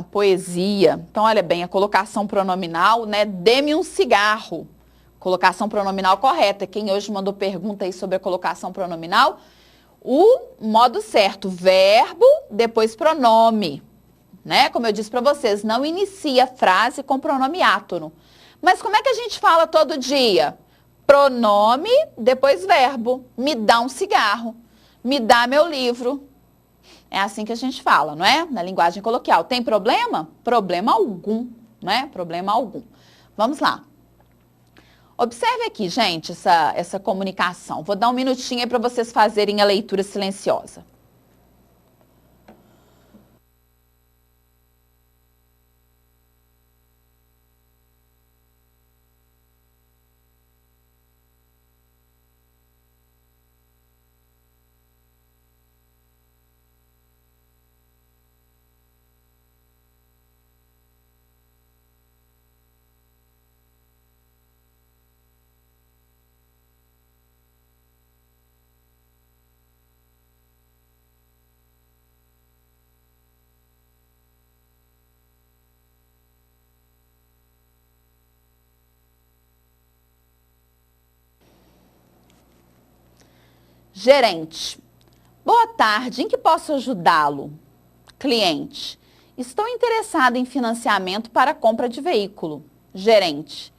poesia. Então, olha bem, a colocação pronominal, né, dê-me um cigarro. Colocação pronominal correta. Quem hoje mandou pergunta aí sobre a colocação pronominal, o modo certo, verbo, depois pronome. Né? Como eu disse para vocês, não inicia a frase com pronome átono. Mas como é que a gente fala todo dia? Pronome, depois verbo. Me dá um cigarro. Me dá meu livro. É assim que a gente fala, não é? Na linguagem coloquial. Tem problema? Problema algum, né? Problema algum. Vamos lá. Observe aqui, gente, essa comunicação. Vou dar um minutinho aí para vocês fazerem a leitura silenciosa. Gerente. Boa tarde, em que posso ajudá-lo? Cliente. Estou interessado em financiamento para a compra de veículo. Gerente.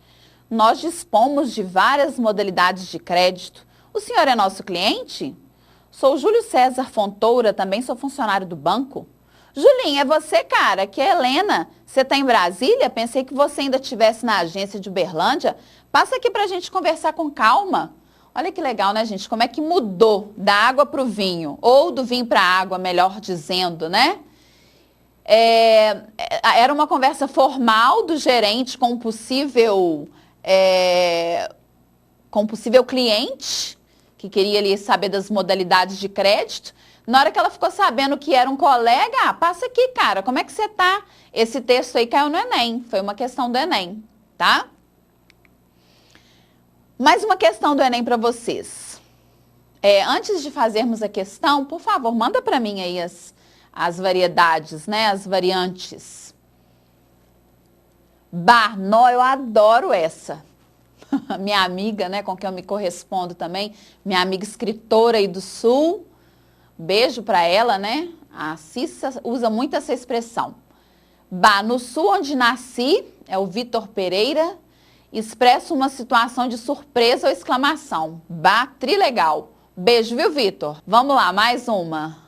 Nós dispomos de várias modalidades de crédito. O senhor é nosso cliente? Sou Júlio César Fontoura, também sou funcionário do banco. Julinho, é você, cara? Que é Helena. Você está em Brasília? Pensei que você ainda estivesse na agência de Uberlândia. Passa aqui para a gente conversar com calma. Olha que legal, né, gente? Como é que mudou da água para o vinho, ou do vinho para a água, melhor dizendo, né? Era uma conversa formal do gerente com um possível cliente, que queria ali saber das modalidades de crédito. Na hora que ela ficou sabendo que era um colega, passa aqui, cara, como é que você tá? Esse texto aí caiu no Enem, foi uma questão do Enem, tá? Mais uma questão do Enem para vocês. Antes de fazermos a questão, por favor, manda para mim aí as variedades, né? As variantes. Barnó, eu adoro essa. Minha amiga, né, com quem eu me correspondo também, minha amiga escritora aí do Sul. Beijo para ela, né? A Cissa usa muito essa expressão. No Sul, onde nasci, é o Vitor Pereira. Expressa uma situação de surpresa ou exclamação. Trilegal. Beijo, viu, Vitor? Vamos lá, mais uma.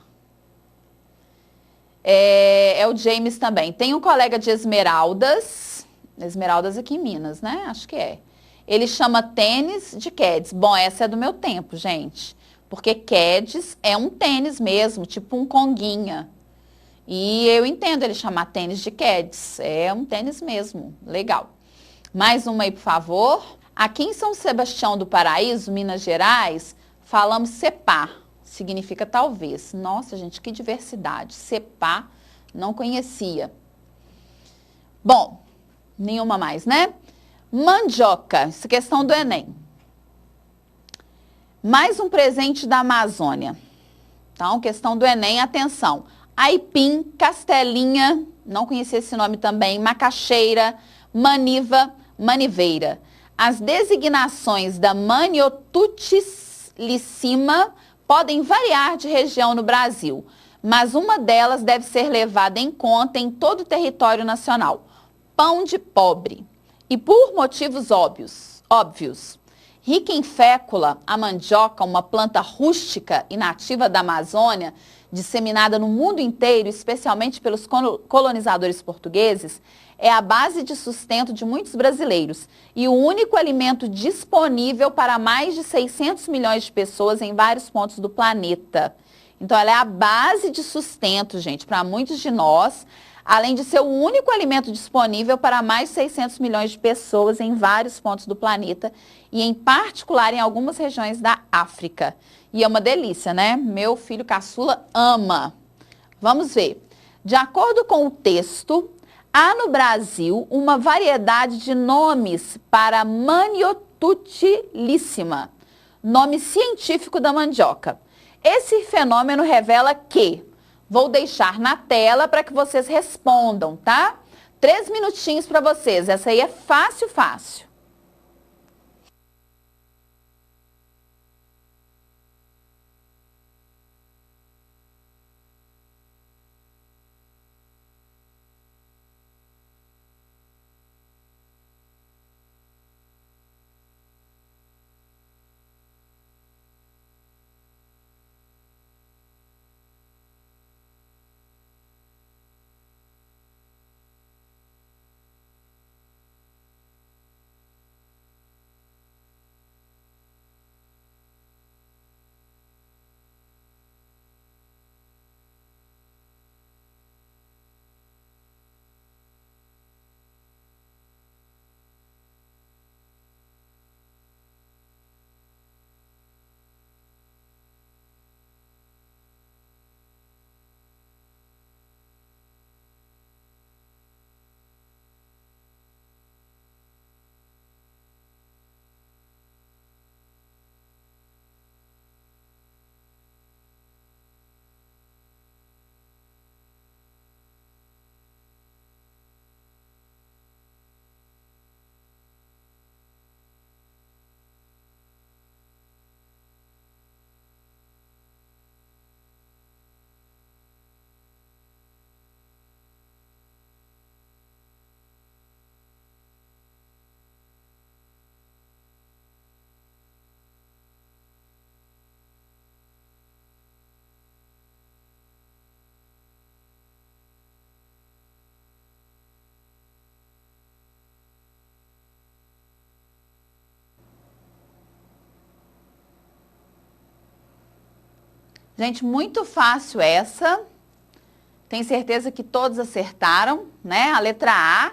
É o James também. Tem um colega de Esmeraldas. Esmeraldas aqui em Minas, né? Acho que é. Ele chama tênis de Keds. Bom, essa é do meu tempo, gente. Porque Keds é um tênis mesmo, tipo um conguinha. E eu entendo ele chamar tênis de Keds. É um tênis mesmo. Legal. Mais uma aí, por favor. Aqui em São Sebastião do Paraíso, Minas Gerais, falamos cepá. Significa talvez. Nossa, gente, que diversidade. Cepá, não conhecia. Bom, nenhuma mais, né? Mandioca, essa questão do Enem. Mais um presente da Amazônia. Então, questão do Enem, atenção. Aipim, Castelinha, não conhecia esse nome também, macaxeira, maniva, maniveira. As designações da maniotuticima podem variar de região no Brasil, mas uma delas deve ser levada em conta em todo o território nacional. Pão de pobre. E por motivos óbvios. Rica em fécula, a mandioca, uma planta rústica e nativa da Amazônia, disseminada no mundo inteiro, especialmente pelos colonizadores portugueses, é a base de sustento de muitos brasileiros e o único alimento disponível para mais de 600 milhões de pessoas em vários pontos do planeta. Então, ela é a base de sustento, gente, para muitos de nós, além de ser o único alimento disponível para mais de 600 milhões de pessoas em vários pontos do planeta e, em particular, em algumas regiões da África. E é uma delícia, né? Meu filho caçula ama. Vamos ver. De acordo com o texto, Há no Brasil uma variedade de nomes para Maniotutilíssima, nome científico da mandioca. Esse fenômeno revela que... Vou deixar na tela para que vocês respondam, tá? 3 minutinhos para vocês. Essa aí é fácil, fácil. Gente, muito fácil essa. Tenho certeza que todos acertaram, né? A letra A.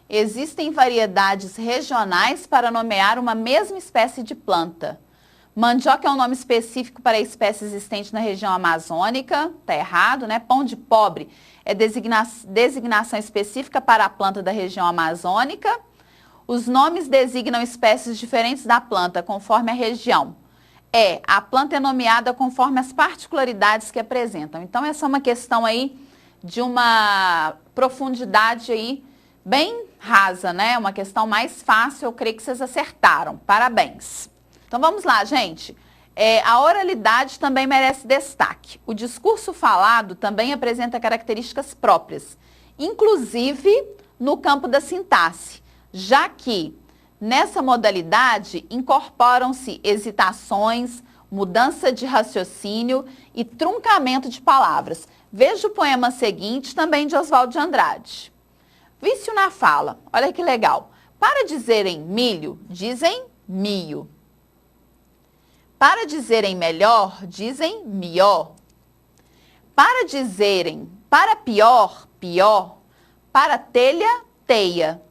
Existem variedades regionais para nomear uma mesma espécie de planta. Mandioca é um nome específico para a espécie existente na região amazônica. Tá errado, né? Pão de pobre é designação específica para a planta da região amazônica. Os nomes designam espécies diferentes da planta, conforme a região. A planta é nomeada conforme as particularidades que apresentam. Então, essa é uma questão aí de uma profundidade aí bem rasa, né? Uma questão mais fácil, eu creio que vocês acertaram. Parabéns. Então, vamos lá, gente. A oralidade também merece destaque. O discurso falado também apresenta características próprias, inclusive no campo da sintaxe, já que nessa modalidade incorporam-se hesitações, mudança de raciocínio e truncamento de palavras. Veja o poema seguinte, também de Oswald de Andrade. Vício na fala. Olha que legal. Para dizerem milho, dizem mio. Para dizerem melhor, dizem mió. Para dizerem para pior, pior. Para telha, teia.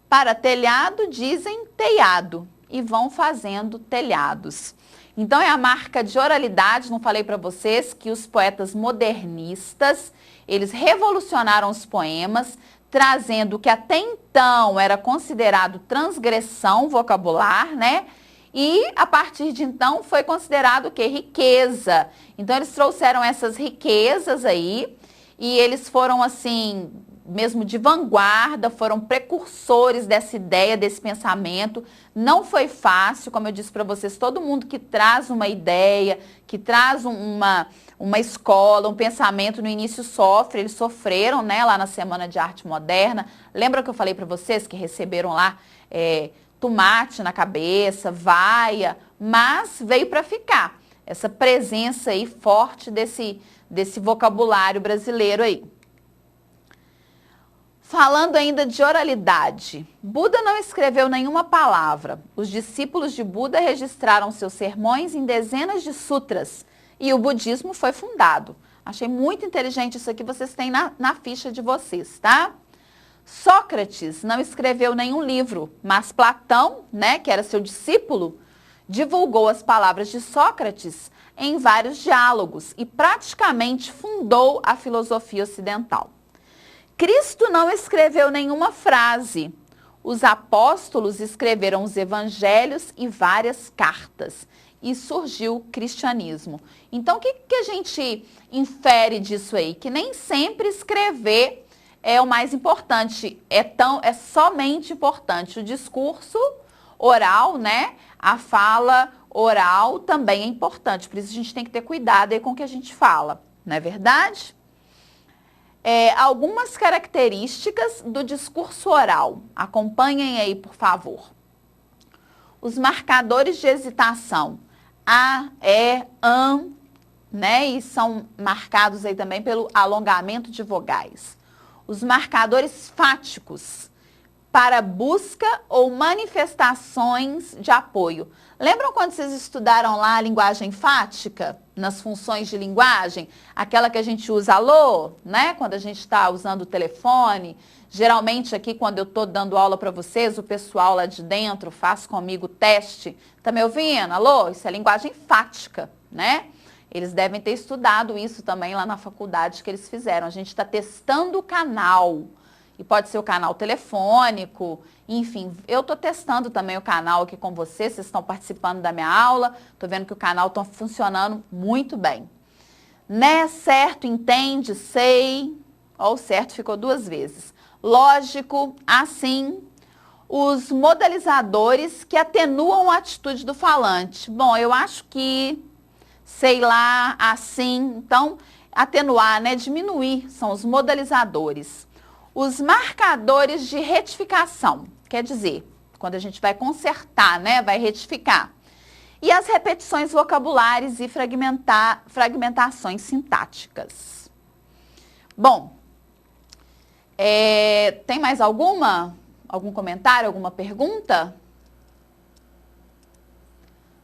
Para telhado, dizem telhado e vão fazendo telhados. Então, é a marca de oralidade, não falei para vocês, que os poetas modernistas, eles revolucionaram os poemas, trazendo o que até então era considerado transgressão vocabular, né? E, a partir de então, foi considerado o quê? Riqueza. Então, eles trouxeram essas riquezas aí e eles foram, assim, mesmo de vanguarda, foram precursores dessa ideia, desse pensamento. Não foi fácil, como eu disse para vocês, todo mundo que traz uma ideia, que traz uma escola, um pensamento, no início sofre, eles sofreram, né, lá na Semana de Arte Moderna. Lembra que eu falei para vocês que receberam lá tomate na cabeça, vaia, mas veio para ficar. Essa presença aí forte desse vocabulário brasileiro aí. Falando ainda de oralidade, Buda não escreveu nenhuma palavra. Os discípulos de Buda registraram seus sermões em dezenas de sutras e o budismo foi fundado. Achei muito inteligente isso aqui, vocês têm na ficha de vocês, tá? Sócrates não escreveu nenhum livro, mas Platão, né, que era seu discípulo, divulgou as palavras de Sócrates em vários diálogos e praticamente fundou a filosofia ocidental. Cristo não escreveu nenhuma frase. Os apóstolos escreveram os evangelhos e várias cartas. E surgiu o cristianismo. Então, o que a gente infere disso aí? Que nem sempre escrever é o mais importante, é somente importante. O discurso oral, né? A fala oral também é importante. Por isso a gente tem que ter cuidado aí com o que a gente fala, não é verdade? Algumas características do discurso oral. Acompanhem aí, por favor. Os marcadores de hesitação. A, né? E são marcados aí também pelo alongamento de vogais. Os marcadores fáticos para busca ou manifestações de apoio. Lembram quando vocês estudaram lá a linguagem fática, nas funções de linguagem? Aquela que a gente usa alô, né? Quando a gente está usando o telefone. Geralmente aqui, quando eu estou dando aula para vocês, o pessoal lá de dentro faz comigo o teste. Tá me ouvindo? Alô? Isso é linguagem fática, né? Eles devem ter estudado isso também lá na faculdade que eles fizeram. A gente está testando o canal. E pode ser o canal telefônico, enfim, eu estou testando também o canal aqui com vocês estão participando da minha aula, estou vendo que o canal está funcionando muito bem. Né, certo, entende, sei, ou certo ficou duas vezes. Lógico, assim, os modalizadores que atenuam a atitude do falante. Bom, eu acho que, sei lá, assim, então, atenuar, né, diminuir, são os modalizadores. Os marcadores de retificação, quer dizer, quando a gente vai consertar, né, vai retificar. E as repetições vocabulares e fragmentações sintáticas. Bom, tem mais algum comentário, alguma pergunta?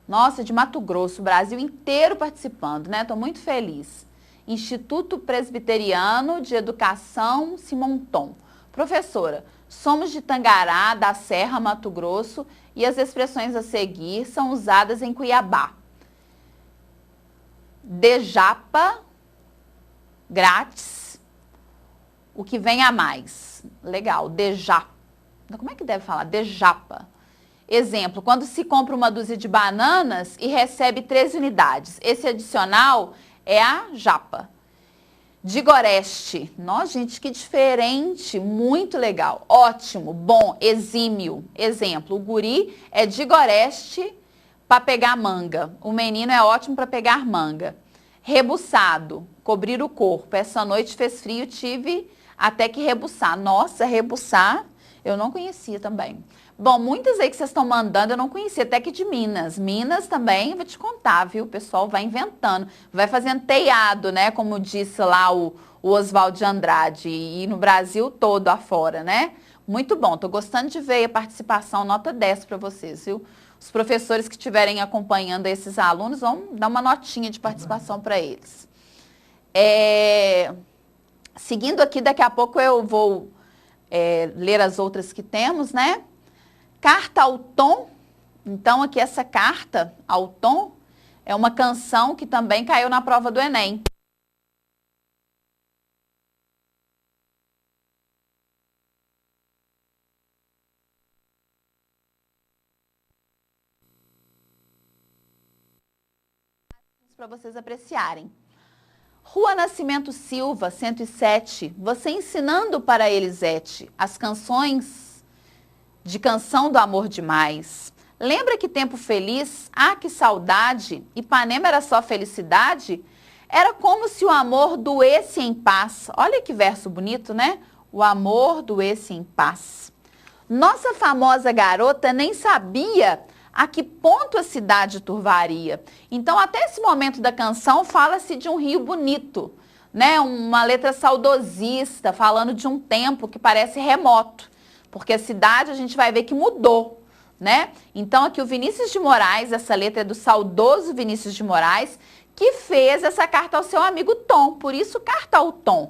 Nossa, de Mato Grosso, o Brasil inteiro participando, né? Estou muito feliz. Instituto Presbiteriano de Educação Simonton. Professora, somos de Tangará, da Serra, Mato Grosso, e as expressões a seguir são usadas em Cuiabá. De japa, grátis, o que vem a mais. Legal, de japa. Como é que deve falar? De japa. Exemplo, quando se compra uma dúzia de bananas e recebe 3 unidades. Esse adicional é a japa. Digoreste. Nossa, gente, que diferente. Muito legal. Ótimo, bom, exímio. Exemplo, o guri é digoreste para pegar manga. O menino é ótimo para pegar manga. Rebuçado. Cobrir o corpo. Essa noite fez frio, tive até que rebuçar. Nossa, rebuçar, eu não conhecia também. Bom, muitas aí que vocês estão mandando eu não conhecia, até que de Minas. Minas também, vou te contar, viu? O pessoal vai inventando, vai fazendo teado, né? Como disse lá o Oswaldo de Andrade, e no Brasil todo afora, né? Muito bom, tô gostando de ver a participação, nota 10 para vocês, viu? Os professores que estiverem acompanhando esses alunos vão dar uma notinha de participação para eles. Seguindo aqui, daqui a pouco eu vou ler as outras que temos, né? Carta ao Tom. Então, aqui essa carta ao Tom é uma canção que também caiu na prova do Enem. Para vocês apreciarem. Rua Nascimento Silva, 107. Você ensinando para Elisete as canções de Canção do Amor Demais. Lembra que tempo feliz? Ah, que saudade! Ipanema era só felicidade? Era como se o amor doesse em paz. Olha que verso bonito, né? O amor doesse em paz. Nossa famosa garota nem sabia a que ponto a cidade turvaria. Então, até esse momento da canção, fala-se de um rio bonito, né? Uma letra saudosista, falando de um tempo que parece remoto. Porque a cidade a gente vai ver que mudou, né? Então aqui o Vinícius de Moraes, essa letra é do saudoso Vinícius de Moraes, que fez essa carta ao seu amigo Tom, por isso carta ao Tom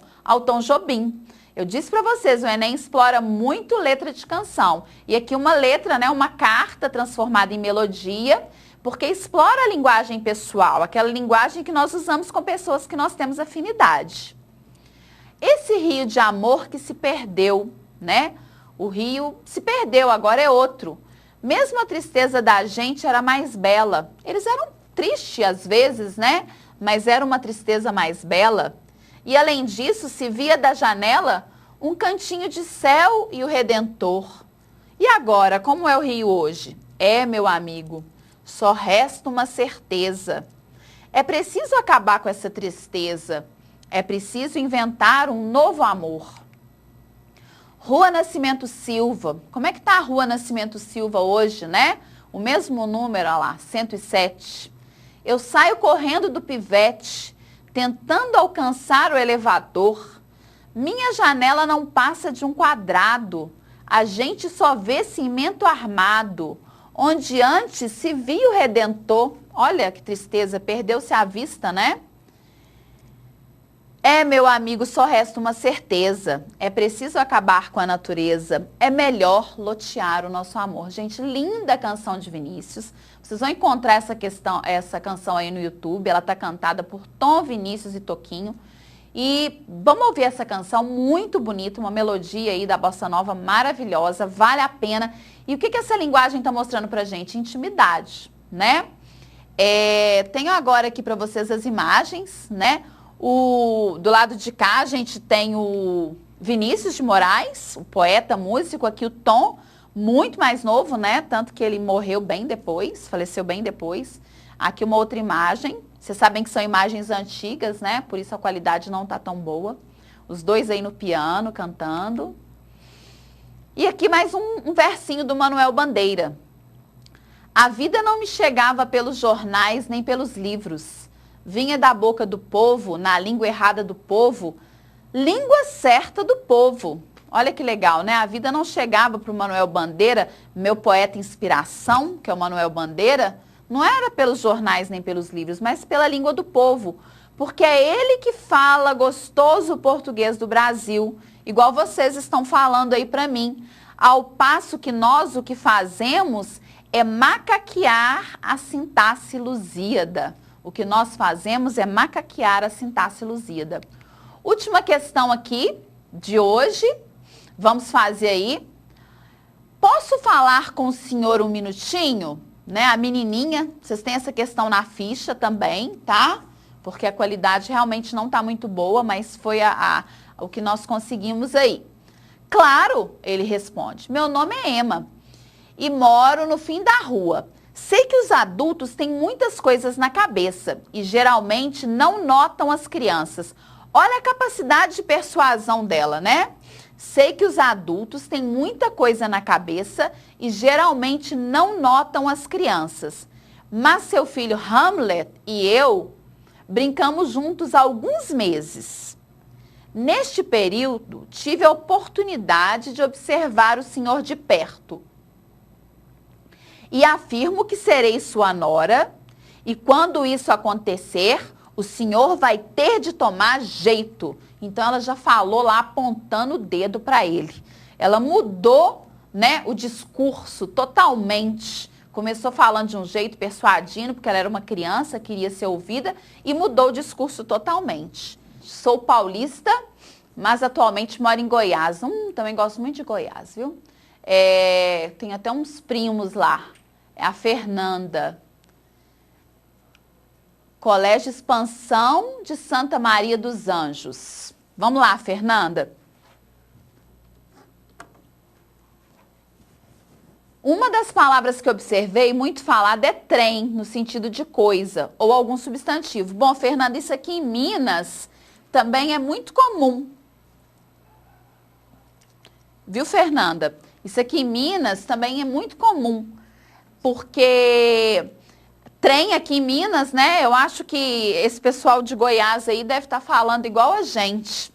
Jobim. Eu disse para vocês, o Enem explora muito letra de canção. E aqui uma letra, né, uma carta transformada em melodia, porque explora a linguagem pessoal, aquela linguagem que nós usamos com pessoas que nós temos afinidade. esse rio de amor que se perdeu, né? O rio se perdeu, agora é outro. Mesmo a tristeza da gente era mais bela. Eles eram tristes às vezes, né? Mas era uma tristeza mais bela. E além disso, se via da janela um cantinho de céu e o Redentor. E agora, como é o rio hoje? Meu amigo, só resta uma certeza. É preciso acabar com essa tristeza. É preciso inventar um novo amor. Rua Nascimento Silva. Como é que tá a Rua Nascimento Silva hoje, né? O mesmo número, olha lá, 107. Eu saio correndo do pivete, tentando alcançar o elevador. Minha janela não passa de um quadrado. A gente só vê cimento armado, onde antes se via o Redentor. Olha que tristeza, perdeu-se a vista, né? Meu amigo, só resta uma certeza. É preciso acabar com a natureza. É melhor lotear o nosso amor. Gente, linda canção de Vinícius. Vocês vão encontrar essa canção aí no YouTube. Ela está cantada por Tom, Vinícius e Toquinho. E vamos ouvir essa canção, muito bonita, uma melodia aí da bossa nova maravilhosa, vale a pena. E o que essa linguagem está mostrando pra gente? Intimidade, né? Tenho agora aqui para vocês as imagens, né? Do lado de cá a gente tem o Vinícius de Moraes, o poeta, músico, aqui o Tom, muito mais novo, né? Tanto que ele morreu bem depois, faleceu bem depois. Aqui uma outra imagem, vocês sabem que são imagens antigas, né? Por isso a qualidade não tá tão boa. Os dois aí no piano, cantando. E aqui mais um versinho do Manuel Bandeira. A vida não me chegava pelos jornais nem pelos livros. Vinha da boca do povo, na língua errada do povo, língua certa do povo. Olha que legal, né? A vida não chegava para o Manuel Bandeira, meu poeta inspiração, que é o Manuel Bandeira, não era pelos jornais nem pelos livros, mas pela língua do povo. Porque é ele que fala gostoso o português do Brasil, igual vocês estão falando aí para mim. Ao passo que nós o que fazemos é macaquear a sintaxe lusíada. O que nós fazemos é macaquear a sintaxe lusíada. Última questão aqui de hoje. Vamos fazer aí. Posso falar com o senhor um minutinho? Né? A menininha, vocês têm essa questão na ficha também, tá? Porque a qualidade realmente não está muito boa, mas foi o que nós conseguimos aí. Claro, ele responde. Meu nome é Emma e moro no fim da rua. Sei que os adultos têm muitas coisas na cabeça e geralmente não notam as crianças. Olha a capacidade de persuasão dela, né? Sei que os adultos têm muita coisa na cabeça e geralmente não notam as crianças. Mas seu filho Hamlet e eu brincamos juntos há alguns meses. Neste período, tive a oportunidade de observar o senhor de perto. E afirmo que serei sua nora, e quando isso acontecer, o senhor vai ter de tomar jeito. Então, ela já falou lá, apontando o dedo para ele. Ela mudou, né, o discurso totalmente. Começou falando de um jeito, persuadindo, porque ela era uma criança, queria ser ouvida, e mudou o discurso totalmente. Sou paulista, mas atualmente moro em Goiás. Também gosto muito de Goiás, viu? Tem até uns primos lá. É a Fernanda. Colégio Expansão de Santa Maria dos Anjos. Vamos lá, Fernanda. Uma das palavras que observei muito falada é trem, no sentido de coisa, ou algum substantivo. Bom, Fernanda, isso aqui em Minas também é muito comum. Viu, Fernanda? Isso aqui em Minas também é muito comum, porque trem aqui em Minas, né? Eu acho que esse pessoal de Goiás aí deve estar falando igual a gente.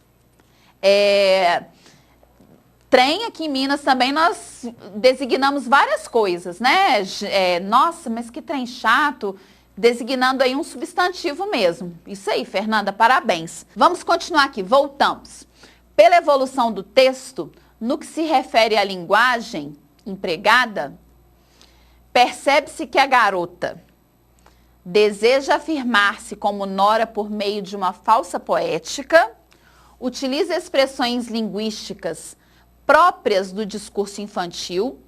Trem aqui em Minas também nós designamos várias coisas, né? Nossa, mas que trem chato, designando aí um substantivo mesmo. Isso aí, Fernanda, parabéns. Vamos continuar aqui, voltamos. Pela evolução do texto, no que se refere à linguagem empregada, percebe-se que a garota deseja afirmar-se como nora por meio de uma falsa poética, utiliza expressões linguísticas próprias do discurso infantil,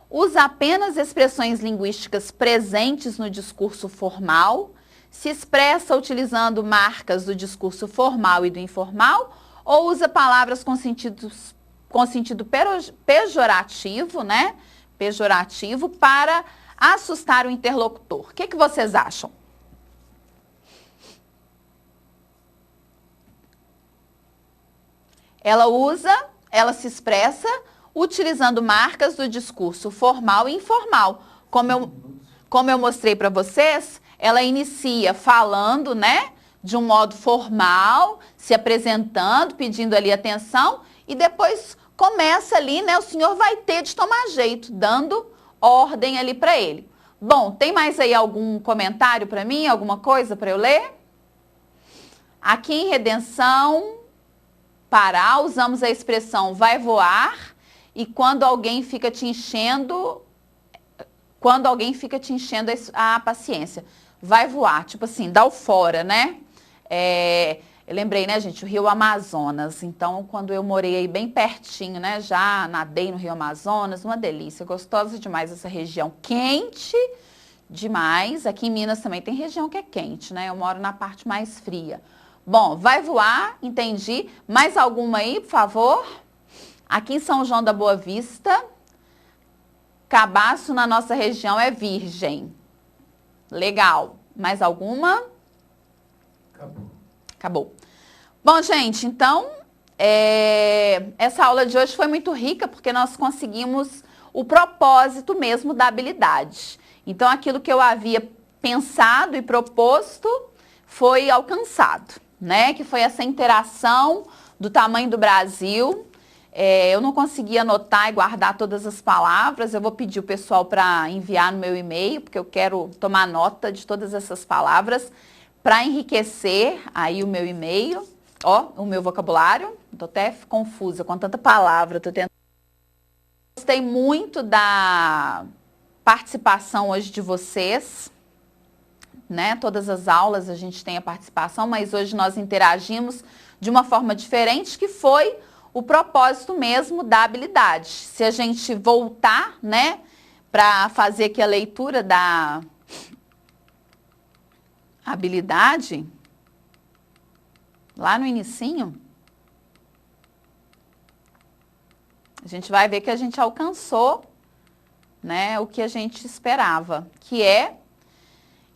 usa apenas expressões linguísticas presentes no discurso formal, se expressa utilizando marcas do discurso formal e do informal, ou usa palavras com sentido pejorativo, né? Pejorativo para assustar o interlocutor. O que vocês acham? Ela se expressa utilizando marcas do discurso formal e informal. Como eu mostrei para vocês, ela inicia falando, né, de um modo formal, se apresentando, pedindo ali atenção, e depois começa ali, né, o senhor vai ter de tomar jeito, dando ordem ali para ele. Bom, tem mais aí algum comentário para mim, alguma coisa para eu ler? Aqui em Redenção, parar, usamos a expressão vai voar, e quando alguém fica te enchendo a paciência. Vai voar, tipo assim, dá o fora, né? Eu lembrei, né, gente, o Rio Amazonas. Então, quando eu morei aí bem pertinho, né, já nadei no Rio Amazonas, uma delícia, gostosa demais essa região, quente demais. Aqui em Minas também tem região que é quente, né? Eu moro na parte mais fria. Bom, vai voar, entendi. Mais alguma aí, por favor? Aqui em São João da Boa Vista, cabaço na nossa região é virgem. Legal. Mais alguma? Acabou. Bom, gente, então, essa aula de hoje foi muito rica porque nós conseguimos o propósito mesmo da habilidade. Então, aquilo que eu havia pensado e proposto foi alcançado, né? Que foi essa interação do tamanho do Brasil. Eu não consegui anotar e guardar todas as palavras, eu vou pedir o pessoal para enviar no meu e-mail, porque eu quero tomar nota de todas essas palavras para enriquecer aí o meu e-mail, o meu vocabulário. Estou até confusa com tanta palavra, tô tentando. Gostei muito da participação hoje de vocês, né? Todas as aulas a gente tem a participação, mas hoje nós interagimos de uma forma diferente, que foi o propósito mesmo da habilidade. Se a gente voltar, né, para fazer aqui a leitura da habilidade, lá no inicinho, a gente vai ver que a gente alcançou, né, o que a gente esperava, que é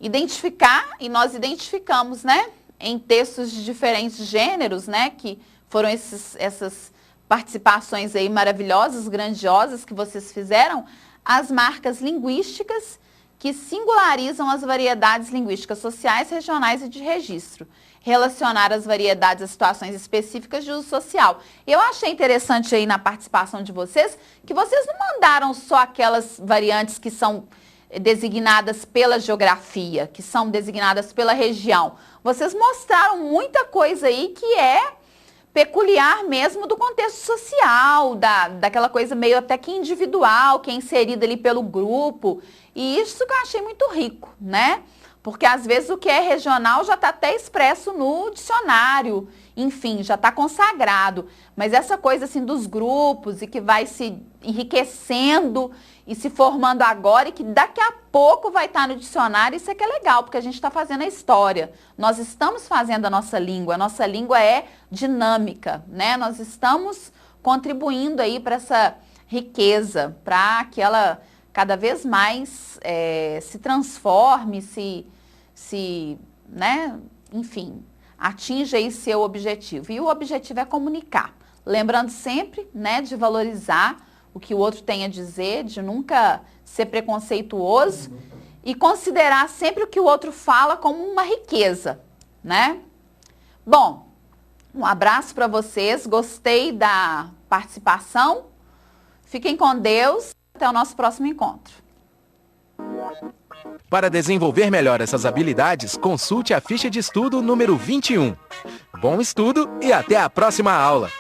identificar, e nós identificamos, né, em textos de diferentes gêneros, né, que foram essas participações aí maravilhosas, grandiosas que vocês fizeram, as marcas linguísticas que singularizam as variedades linguísticas sociais, regionais e de registro. Relacionar as variedades a situações específicas de uso social. Eu achei interessante aí na participação de vocês, que vocês não mandaram só aquelas variantes que são designadas pela geografia, que são designadas pela região. Vocês mostraram muita coisa aí que é peculiar mesmo do contexto social, daquela coisa meio até que individual, que é inserida ali pelo grupo. E isso que eu achei muito rico, né? Porque às vezes o que é regional já está até expresso no dicionário, enfim, já está consagrado. Mas essa coisa assim dos grupos e que vai se enriquecendo e se formando agora e que daqui a pouco vai estar no dicionário, isso é que é legal, porque a gente está fazendo a história. Nós estamos fazendo a nossa língua é dinâmica, né? Nós estamos contribuindo aí para essa riqueza, para que ela cada vez mais se transforme, né? Enfim, atinja aí seu objetivo. E o objetivo é comunicar. Lembrando sempre, né, de valorizar o que o outro tem a dizer, de nunca ser preconceituoso e considerar sempre o que o outro fala como uma riqueza, né? Bom, um abraço para vocês, gostei da participação, fiquem com Deus, até o nosso próximo encontro. Para desenvolver melhor essas habilidades, consulte a ficha de estudo número 21. Bom estudo e até a próxima aula!